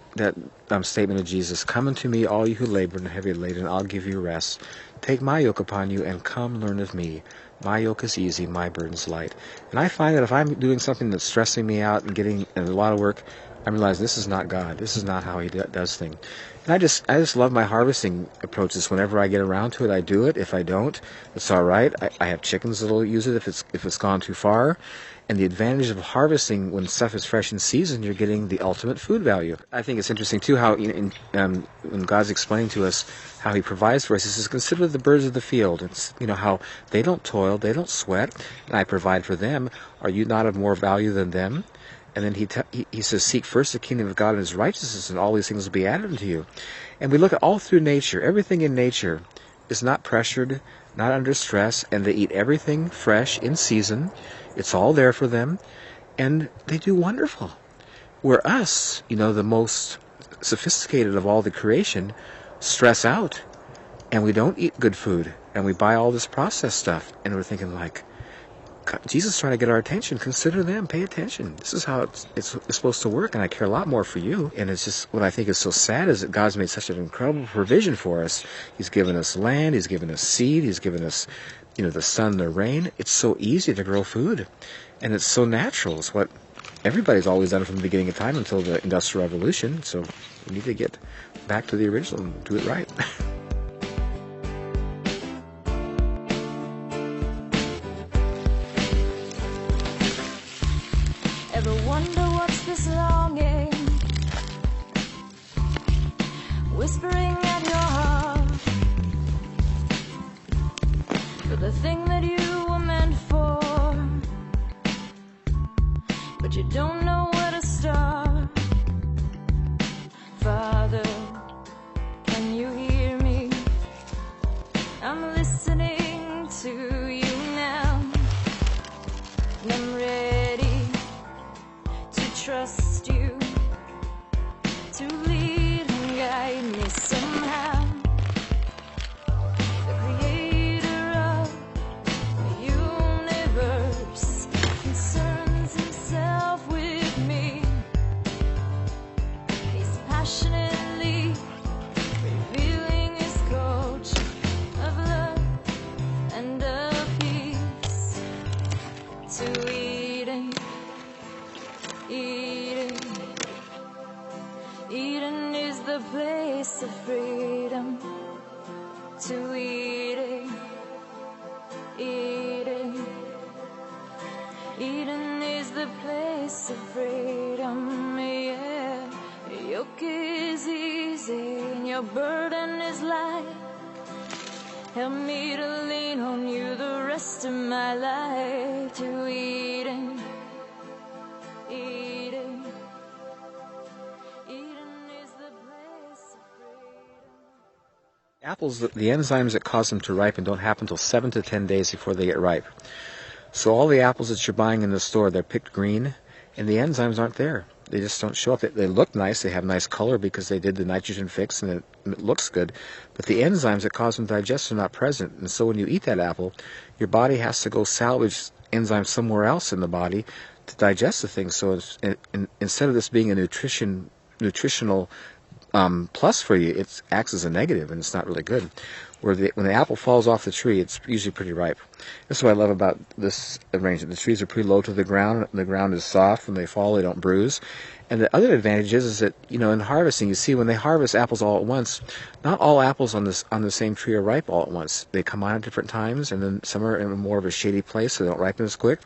statement of Jesus, "Come unto me, all you who labor and are heavy laden, and I'll give you rest. Take my yoke upon you and come learn of me. My yoke is easy, my burden's light." And I find that if I'm doing something that's stressing me out and getting a lot of work, I realize this is not God. This is not how He does things. And I just love my harvesting approaches. Whenever I get around to it, I do it. If I don't, it's all right. I have chickens that'll use it if it's gone too far. And the advantage of harvesting when stuff is fresh in season, you're getting the ultimate food value. I think it's interesting too how when God's explaining to us how He provides for us, He says, "Consider the birds of the field." It's how they don't toil, they don't sweat, and I provide for them. Are you not of more value than them? And then he says, "Seek first the kingdom of God and His righteousness, and all these things will be added unto you." And we look at all through nature. Everything in nature is not pressured, not under stress, and they eat everything fresh in season. It's all there for them, and they do wonderful. Where us, the most sophisticated of all the creation, stress out, and we don't eat good food, and we buy all this processed stuff, and we're thinking like, God, Jesus is trying to get our attention. Consider them. Pay attention. This is how it's supposed to work, and I care a lot more for you. And it's just, what I think is so sad is that God's made such an incredible provision for us. He's given us land. He's given us seed. He's given us, the sun, the rain. It's so easy to grow food, and it's so natural. It's what everybody's always done from the beginning of time until the Industrial Revolution. So we need to get back to the original and do it right. Ever wonder what's this longing whispering at your heart, for the thing that you were meant for, but you don't know where to start? Father, can you hear me? I'm listening to you. trust you to lead and guide me somehow. The creator of the universe concerns himself with me. He's passionately revealing his coach of love and of peace to Eden. Eden is the place of freedom. To Eden. Eden is the place of freedom, yeah. Your yoke is easy and your burden is light. Help me to lean on you the rest of my life. To Eden. Eden is the place of freedom. Apples, the enzymes that cause them to ripen don't happen until 7 to 10 days before they get ripe. So all the apples that you're buying in the store, they're picked green, and the enzymes aren't there. They just don't show up. They look nice, they have nice color because they did the nitrogen fix and it looks good, but the enzymes that cause them to digest are not present. And so when you eat that apple, your body has to go salvage enzymes somewhere else in the body to digest the thing. So instead of this being a nutritional plus for you, it acts as a negative, and it's not really good. When the apple falls off the tree, it's usually pretty ripe. That's what I love about this arrangement. The trees are pretty low to the ground. The ground is soft. When they fall, they don't bruise. And the other advantage is that, in harvesting, you see when they harvest apples all at once, not all apples on the same tree are ripe all at once. They come on at different times, and then some are in more of a shady place, so they don't ripen as quick.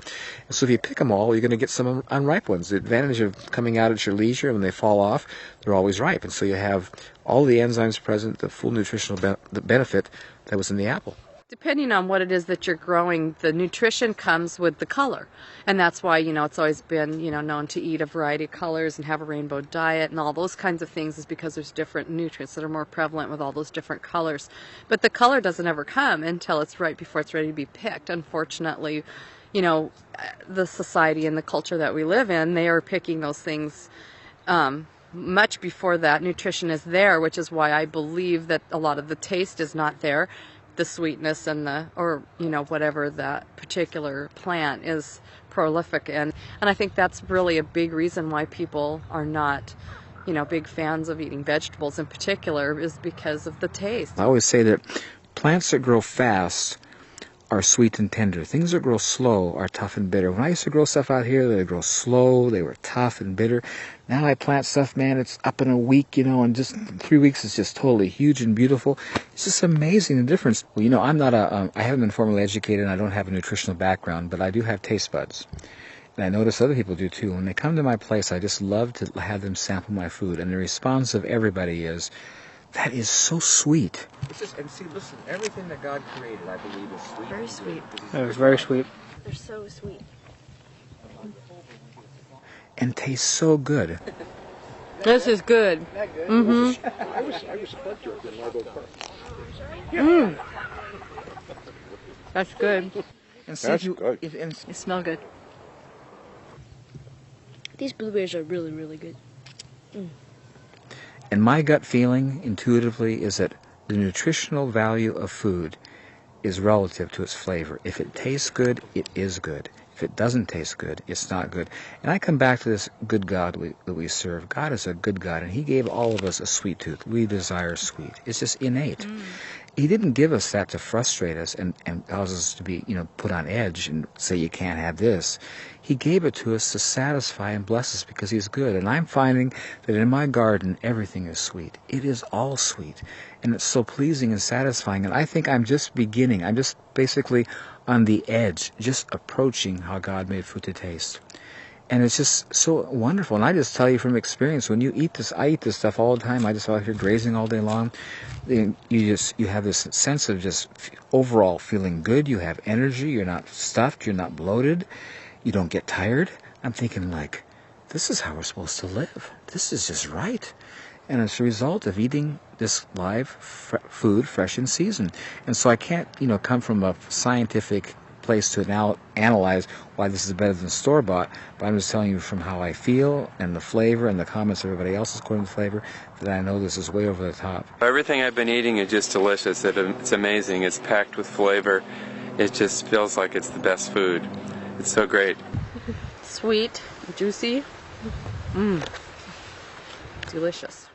And so if you pick them all, you're going to get some unripe ones. The advantage of coming out at your leisure, when they fall off, they're always ripe. And so you have all the enzymes present, the full nutritional benefit that was in the apple. Depending on what it is that you're growing, the nutrition comes with the color. And that's why, it's always been, known to eat a variety of colors and have a rainbow diet and all those kinds of things, is because there's different nutrients that are more prevalent with all those different colors. But the color doesn't ever come until it's right before it's ready to be picked. Unfortunately, the society and the culture that we live in, they are picking those things much before that nutrition is there, which is why I believe that a lot of the taste is not there. The sweetness and whatever that particular plant is prolific in. And I think that's really a big reason why people are not, big fans of eating vegetables in particular, is because of the taste. I always say that plants that grow fast are sweet and tender. Things that grow slow are tough and bitter. When I used to grow stuff out here, they grow slow, they were tough and bitter. Now I plant stuff, man, it's up in a week, and just 3 weeks it's just totally huge and beautiful. It's just amazing the difference. Well, I haven't been formally educated and I don't have a nutritional background, but I do have taste buds. And I notice other people do too. When they come to my place, I just love to have them sample my food. And the response of everybody is, that is so sweet. And see, listen, everything that God created, I believe, is sweet. Very sweet. It was very sweet. They're so sweet. And tastes so good. This is good. Mm-hmm. I was spud jerked in Largo Park. Mm. That's good. And see, good. They smell good. These blueberries are really, really good. Mm. And my gut feeling, intuitively, is that the nutritional value of food is relative to its flavor. If it tastes good, it is good. If it doesn't taste good, it's not good. And I come back to this good God that we serve. God is a good God, and He gave all of us a sweet tooth. We desire sweet. It's just innate. Mm. He didn't give us that to frustrate us and cause us to be, put on edge and say you can't have this. He gave it to us to satisfy and bless us because He's good. And I'm finding that in my garden, everything is sweet. It is all sweet. And it's so pleasing and satisfying. And I think I'm just beginning. I'm just basically on the edge, just approaching how God made food to taste. And it's just so wonderful. And I just tell you from experience, when you eat this, I eat this stuff all the time. I just out here grazing all day long. You have this sense of just overall feeling good. You have energy. You're not stuffed. You're not bloated. You don't get tired. I'm thinking this is how we're supposed to live. This is just right. And it's a result of eating this live food, fresh in season. And so I can't, come from a scientific place to analyze why this is better than store-bought, but I'm just telling you from how I feel and the flavor and the comments of everybody else is quoting the flavor that I know this is way over the top. Everything I've been eating is just delicious. It's amazing. It's packed with flavor. It just feels like it's the best food. It's so great. Sweet, juicy, delicious.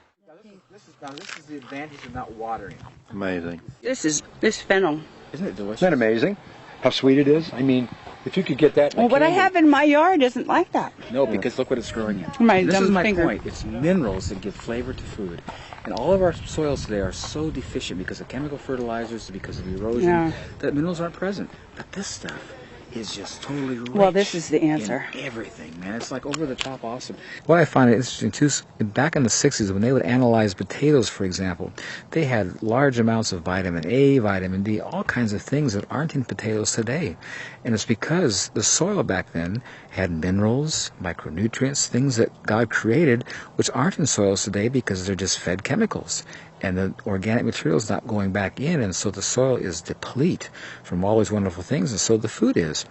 This is the advantage of not watering. Amazing. This fennel. Isn't it delicious? Isn't that amazing? How sweet it is? I mean, if you could get that. Well, what I have in my yard isn't like that. No, because look what it's growing in. This is my finger. point. It's minerals that give flavor to food. And all of our soils today are so deficient because of chemical fertilizers, because of erosion, that minerals aren't present. But this stuff is just totally rich. Well, this is the answer. In everything, man. It's like over the top awesome. What I find interesting too, back in the 60s when they would analyze potatoes, for example, they had large amounts of vitamin A, vitamin D, all kinds of things that aren't in potatoes today. And it's because the soil back then had minerals, micronutrients, things that God created, which aren't in soils today because they're just fed chemicals. And the organic material is not going back in, and so the soil is deplete from all these wonderful things, and so the food is.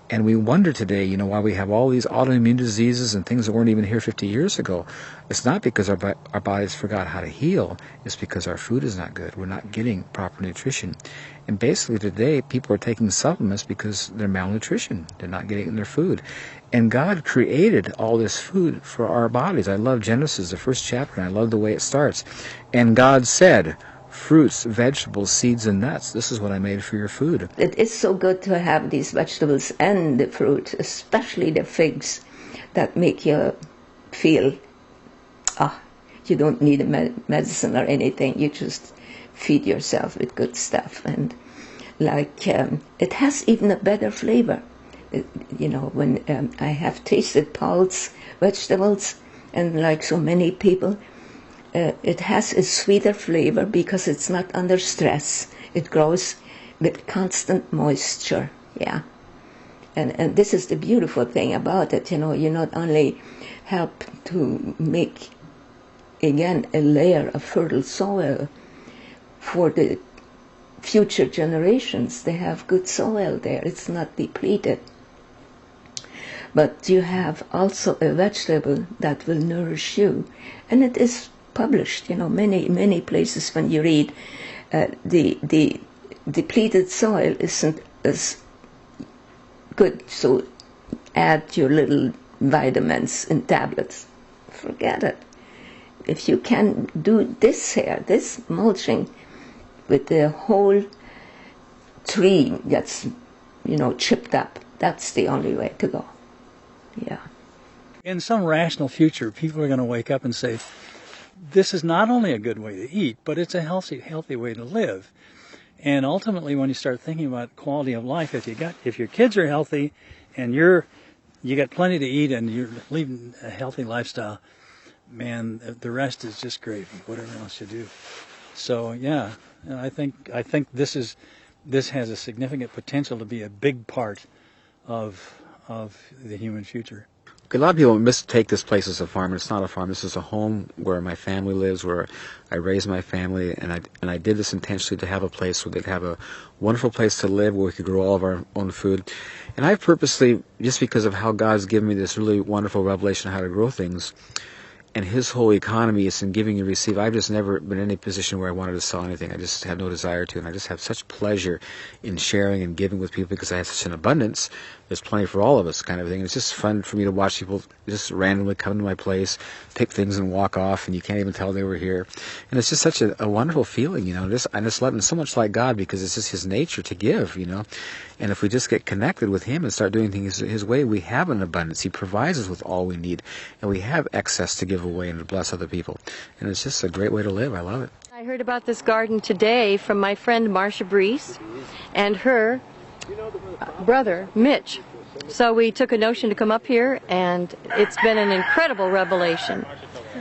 And we wonder today, why we have all these autoimmune diseases and things that weren't even here 50 years ago. It's not because our bodies forgot how to heal. It's because our food is not good. We're not getting proper nutrition. And basically today, people are taking supplements because they're malnutrition. They're not getting in their food. And God created all this food for our bodies. I love Genesis, the first chapter, and I love the way it starts. And God said, fruits, vegetables, seeds, and nuts. This is what I made for your food. It is so good to have these vegetables and the fruit, especially the figs, that make you feel, you don't need a medicine or anything. You just feed yourself with good stuff. And it has even a better flavor. When I have tasted Paul's vegetables, and like so many people, it has a sweeter flavor because it's not under stress. It grows with constant moisture, And this is the beautiful thing about it, you not only help to make, again, a layer of fertile soil for the future generations. They have good soil there. It's not depleted. But you have also a vegetable that will nourish you. And it is published, many places when you read the depleted soil isn't as good, so add your little vitamins and tablets. Forget it. If you can do this here, this mulching with the whole tree gets, chipped up, that's the only way to go. Yeah. In some rational future, people are going to wake up and say, this is not only a good way to eat, but it's a healthy way to live. And ultimately, when you start thinking about quality of life, if your kids are healthy and you got plenty to eat and you're leading a healthy lifestyle, man, the rest is just gravy, whatever else you do. So yeah, and I think this has a significant potential to be a big part of the human future. A lot of people mistake this place as a farm, and it's not a farm. This is a home where my family lives, where I raise my family, and I did this intentionally to have a place where they'd have a wonderful place to live, where we could grow all of our own food. And I've purposely, just because of how God's given me this really wonderful revelation of how to grow things, and His whole economy is in giving and receive. I've just never been in any position where I wanted to sell anything. I just had no desire to, and I just have such pleasure in sharing and giving with people because I have such an abundance. There's plenty for all of us, kind of thing. It's just fun for me to watch people just randomly come to my place, pick things and walk off, and you can't even tell they were here. And it's just such a wonderful feeling, I just love Him so much like God because it's just His nature to give, And if we just get connected with Him and start doing things His way, we have an abundance. He provides us with all we need, and we have excess to give away and to bless other people. And it's just a great way to live. I love it. I heard about this garden today from my friend Marcia Brees and her brother Mitch. So we took a notion to come up here, and it's been an incredible revelation.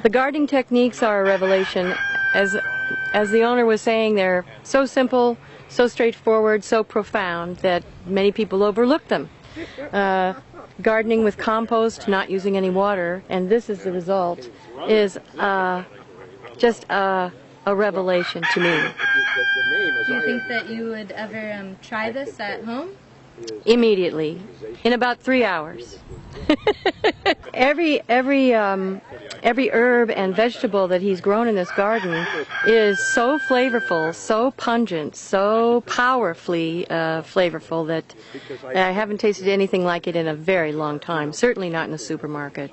The gardening techniques are a revelation. As the owner was saying, they're so simple, so straightforward, so profound that many people overlook them. Gardening with compost, not using any water, and this is the result, is just a revelation to me. Do you think that you would ever try this at home? Immediately, in about 3 hours. Every herb and vegetable that he's grown in this garden is so flavorful, so pungent, so powerfully flavorful that I haven't tasted anything like it in a very long time. Certainly not in a supermarket.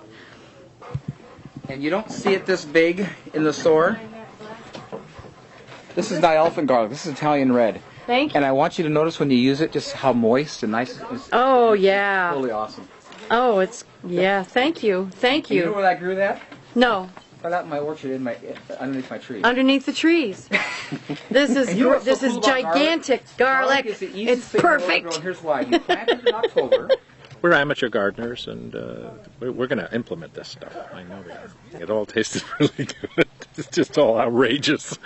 And you don't see it this big in the store. This is not elephant garlic. This is Italian red. Thank you. And I want you to notice when you use it just how moist and nice it is. Oh, yeah. Totally awesome. Oh, it's, yeah, thank you. Thank you. And you know where I grew that? No. Right out in my orchard, underneath my tree. Underneath the trees. This is And you know what's so this is cool about gigantic garlic. Garlic is the easiest It's thing in the world to perfect. grow, and here's why. You plant it in October. We're amateur gardeners, and we're going to implement this stuff. I know we are. It all tasted really good. It's just all outrageous.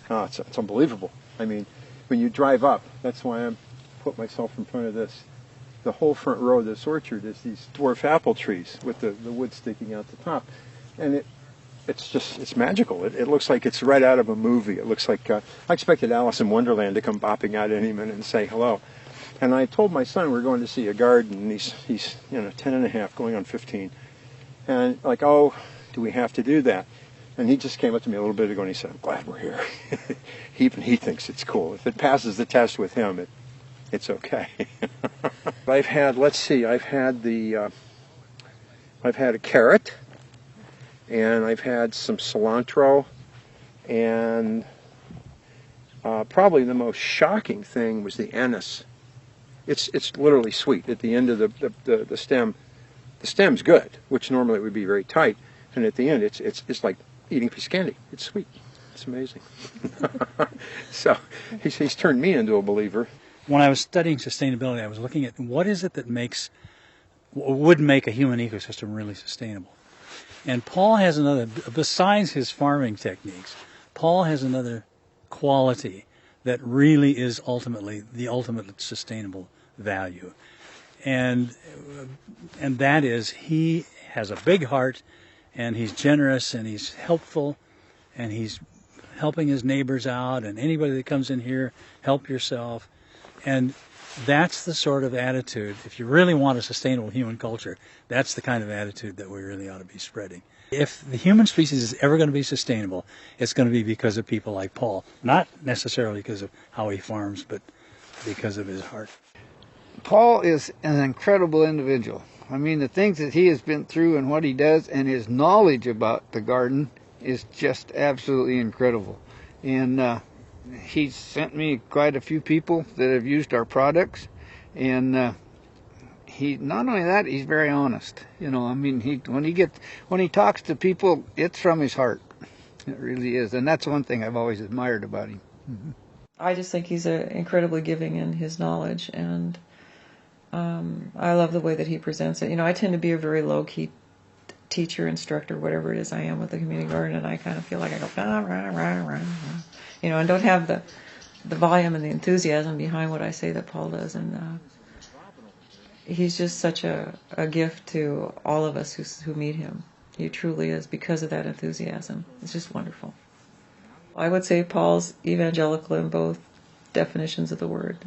Oh, it's unbelievable. I mean, when you drive up, that's why I put myself in front of this. The whole front row of this orchard is these dwarf apple trees with the wood sticking out the top. And it's magical. It looks like it's right out of a movie. It looks like, I expected Alice in Wonderland to come bopping out any minute and say hello. And I told my son we're going to see a garden, and he's 10 and a half, going on 15. And like, oh, do we have to do that? And he just came up to me a little bit ago and he said, I'm glad we're here. Even he thinks it's cool. If it passes the test with him, it's okay. I've had a carrot, and I've had some cilantro, and probably the most shocking thing was the anise. It's literally sweet at the end of the stem. The stem's good, which normally would be very tight, and at the end it's like eating a piece of candy. It's sweet. It's amazing. So he's turned me into a believer. When I was studying sustainability, I was looking at what is it that would make a human ecosystem really sustainable. And Paul has another, besides his farming techniques, Paul has another quality that really is ultimately the ultimate sustainable value. And that is he has a big heart, and he's generous, and he's helpful, and he's helping his neighbors out, and anybody that comes in here, help yourself. And that's the sort of attitude, if you really want a sustainable human culture, that's the kind of attitude that we really ought to be spreading. If the human species is ever going to be sustainable, it's going to be because of people like Paul. Not necessarily because of how he farms, but because of his heart. Paul is an incredible individual. I mean, the things that he has been through and what he does and his knowledge about the garden is just absolutely incredible. And he's sent me quite a few people that have used our products. And he, not only that, he's very honest. You know, I mean, when he talks to people, it's from his heart. It really is. And that's one thing I've always admired about him. Mm-hmm. I just think he's incredibly giving in his knowledge, and I love the way that he presents it. You know, I tend to be a very low-key teacher, instructor, whatever it is I am with the community garden, and I kind of feel like I go, rah, rah, rah, rah, you know, and don't have the volume and the enthusiasm behind what I say that Paul does. And he's just such a gift to all of us who meet him. He truly is, because of that enthusiasm. It's just wonderful. I would say Paul's evangelical in both definitions of the word,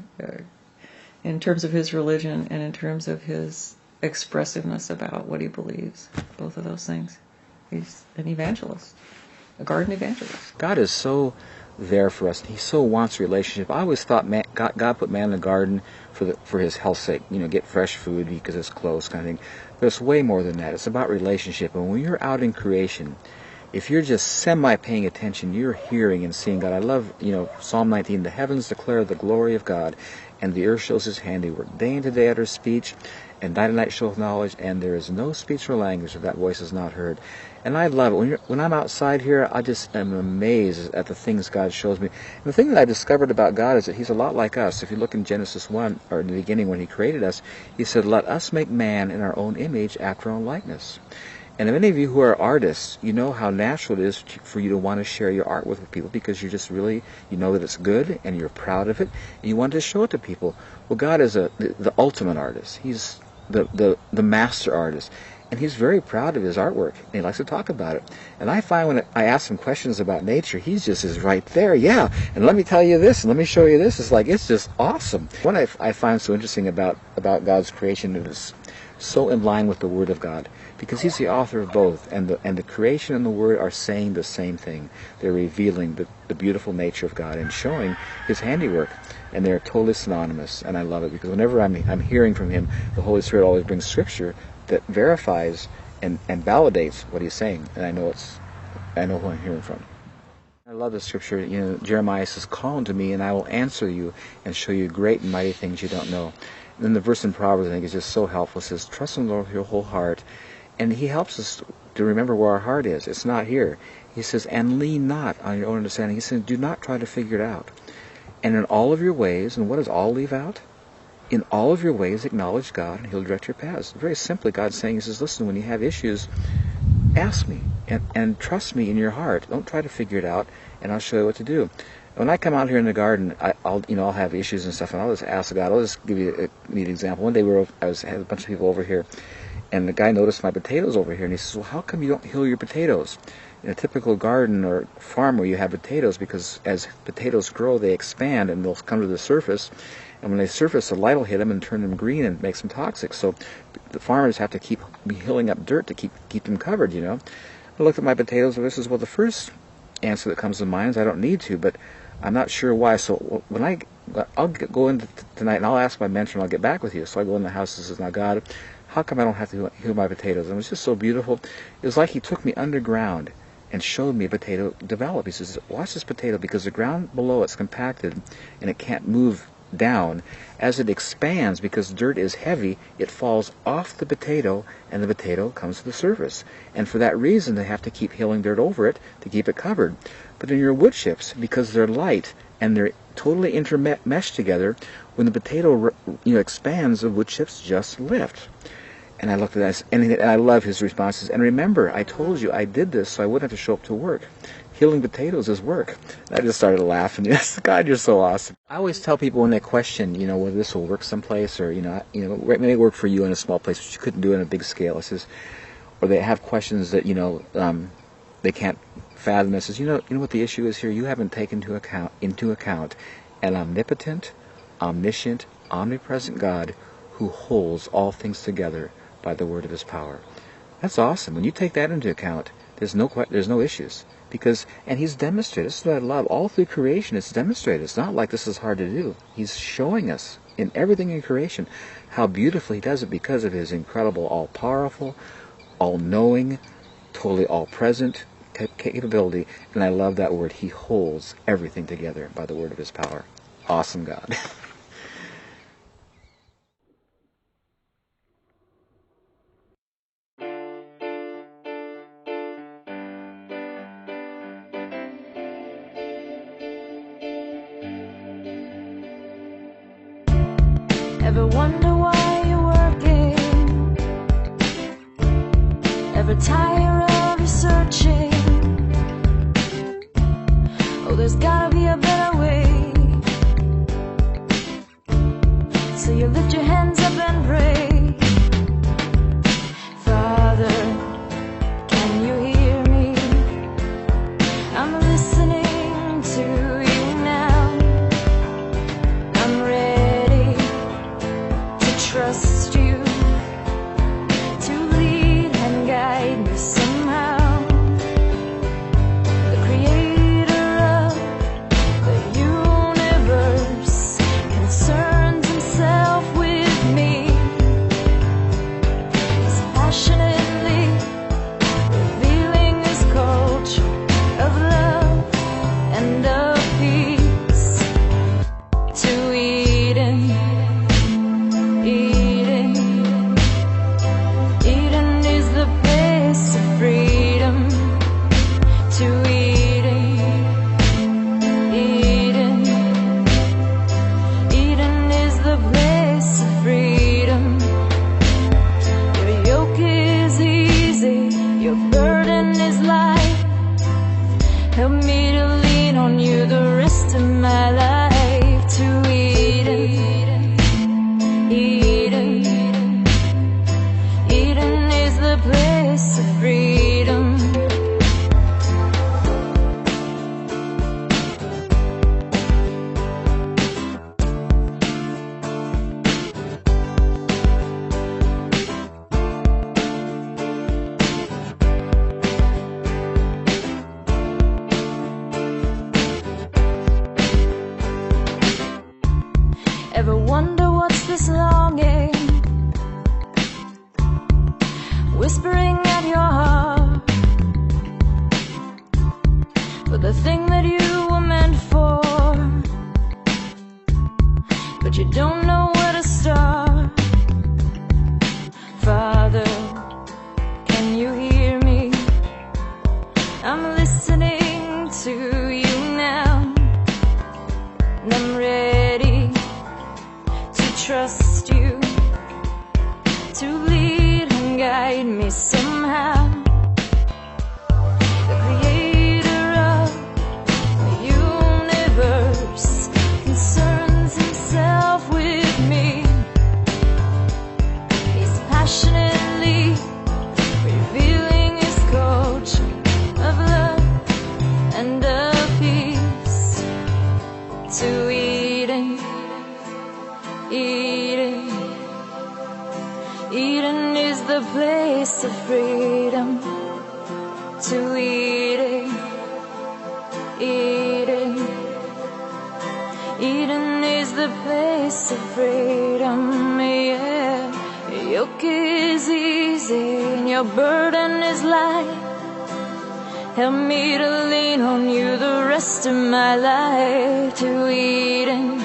in terms of his religion and in terms of his expressiveness about what he believes. Both of those things. He's an evangelist, a garden evangelist. God is so there for us. He so wants a relationship. I always thought God put man in the garden for his health's sake. You know, get fresh food because it's close, kind of thing. But it's way more than that. It's about relationship. And when you're out in creation, if you're just semi-paying attention, you're hearing and seeing God. I love, Psalm 19, the heavens declare the glory of God, and the earth shows his handiwork. Day into day utters speech, and night to night showeth knowledge, and there is no speech or language if that voice is not heard. And I love it. When I'm outside here, I just am amazed at the things God shows me. And the thing that I discovered about God is that he's a lot like us. If you look in Genesis 1, or in the beginning when he created us, he said, let us make man in our own image after our own likeness. And if any of you who are artists, you know how natural it is for you to want to share your art with people, because you're just really, you know that it's good and you're proud of it and you want to show it to people. Well, God is the ultimate artist. He's the master artist. And he's very proud of his artwork, and he likes to talk about it. And I find when I ask him questions about nature, he just is right there. Yeah, and let me tell you this, and let me show you this. It's like, it's just awesome. What I find so interesting about God's creation is so in line with the Word of God, because he's the author of both, and the creation and the Word are saying the same thing. They're revealing the beautiful nature of God and showing his handiwork, and they're totally synonymous, and I love it, because whenever I'm hearing from him, the Holy Spirit always brings Scripture that verifies and validates what he's saying, and I know who I'm hearing from. I love the Scripture. Jeremiah says, "Call unto me, and I will answer you, and show you great and mighty things you don't know." And then the verse in Proverbs, I think, is just so helpful. It says, "Trust in the Lord with your whole heart," and he helps us to remember where our heart is. It's not here. He says, "And lean not on your own understanding." He says, "Do not try to figure it out. And in all of your ways," and what does all leave out? "In all of your ways acknowledge God, and he'll direct your paths." Very simply, God's saying, he says, listen, when you have issues, ask me and trust me in your heart. Don't try to figure it out, and I'll show you what to do. When I come out here in the garden, I'll have issues and stuff, and I'll just ask God. I'll just give you a neat example. One day I had a bunch of people over here, and the guy noticed my potatoes over here, and he says, "Well, how come you don't hill your potatoes?" In a typical garden or farm where you have potatoes, because as potatoes grow, they expand and they'll come to the surface. And when they surface, the light will hit them and turn them green and makes them toxic. So the farmers have to keep hilling up dirt to keep them covered, I looked at my potatoes and this is, well, the first answer that comes to mind is I don't need to, but I'm not sure why. So when I'll go in tonight and I'll ask my mentor and I'll get back with you. So I go in the house and says, "Now God, how come I don't have to hill my potatoes?" And it was just so beautiful. It was like he took me underground and showed me a potato develop. He says, "Watch this potato, because the ground below it's compacted and it can't move down. As it expands, because dirt is heavy, it falls off the potato and the potato comes to the surface. And for that reason, they have to keep hilling dirt over it to keep it covered. But in your wood chips, because they're light and they're totally intermeshed together, when the potato expands, the wood chips just lift." And I looked at that, and I love his responses. "And remember, I told you I did this so I wouldn't have to show up to work. Hilling potatoes is work." And I just started laughing. Yes, God, you're so awesome. I always tell people when they question, whether this will work someplace, or it may work for you in a small place, but you couldn't do it on a big scale. It says, or they have questions that they can't fathom. It says, you know what the issue is here? You haven't taken into account an omnipotent, omniscient, omnipresent God who holds all things together by the word of his power. That's awesome. When you take that into account, there's no issues. And he's demonstrated, this is what I love, all through creation it's demonstrated. It's not like this is hard to do. He's showing us in everything in creation how beautifully he does it, because of his incredible all-powerful, all-knowing, totally all-present capability. And I love that word. He holds everything together by the word of his power. Awesome God. Ever wonder why you're working? Ever tire of your searching? Oh, there's gotta be a better way. So you lift your hands up and pray. Father, can you hear me? I'm listening to you now. I'm ready to trust you, to lead and guide me somehow. The creator of the universe concerns himself with me. for the thing that you were meant for, but you don't know where to start. Father, can you hear me? I'm listening to you now, and I'm ready to trust you, to lead and guide me somehow. The creator of the universe concerns himself with me. He's passionately revealing his coach of love and of peace to Eden. Eden, Eden is the place of freedom. To Eden, Eden, Eden is the place of freedom. Yeah, your yoke is easy and your burden is light. Help me to lean on you the rest of my life. To Eden.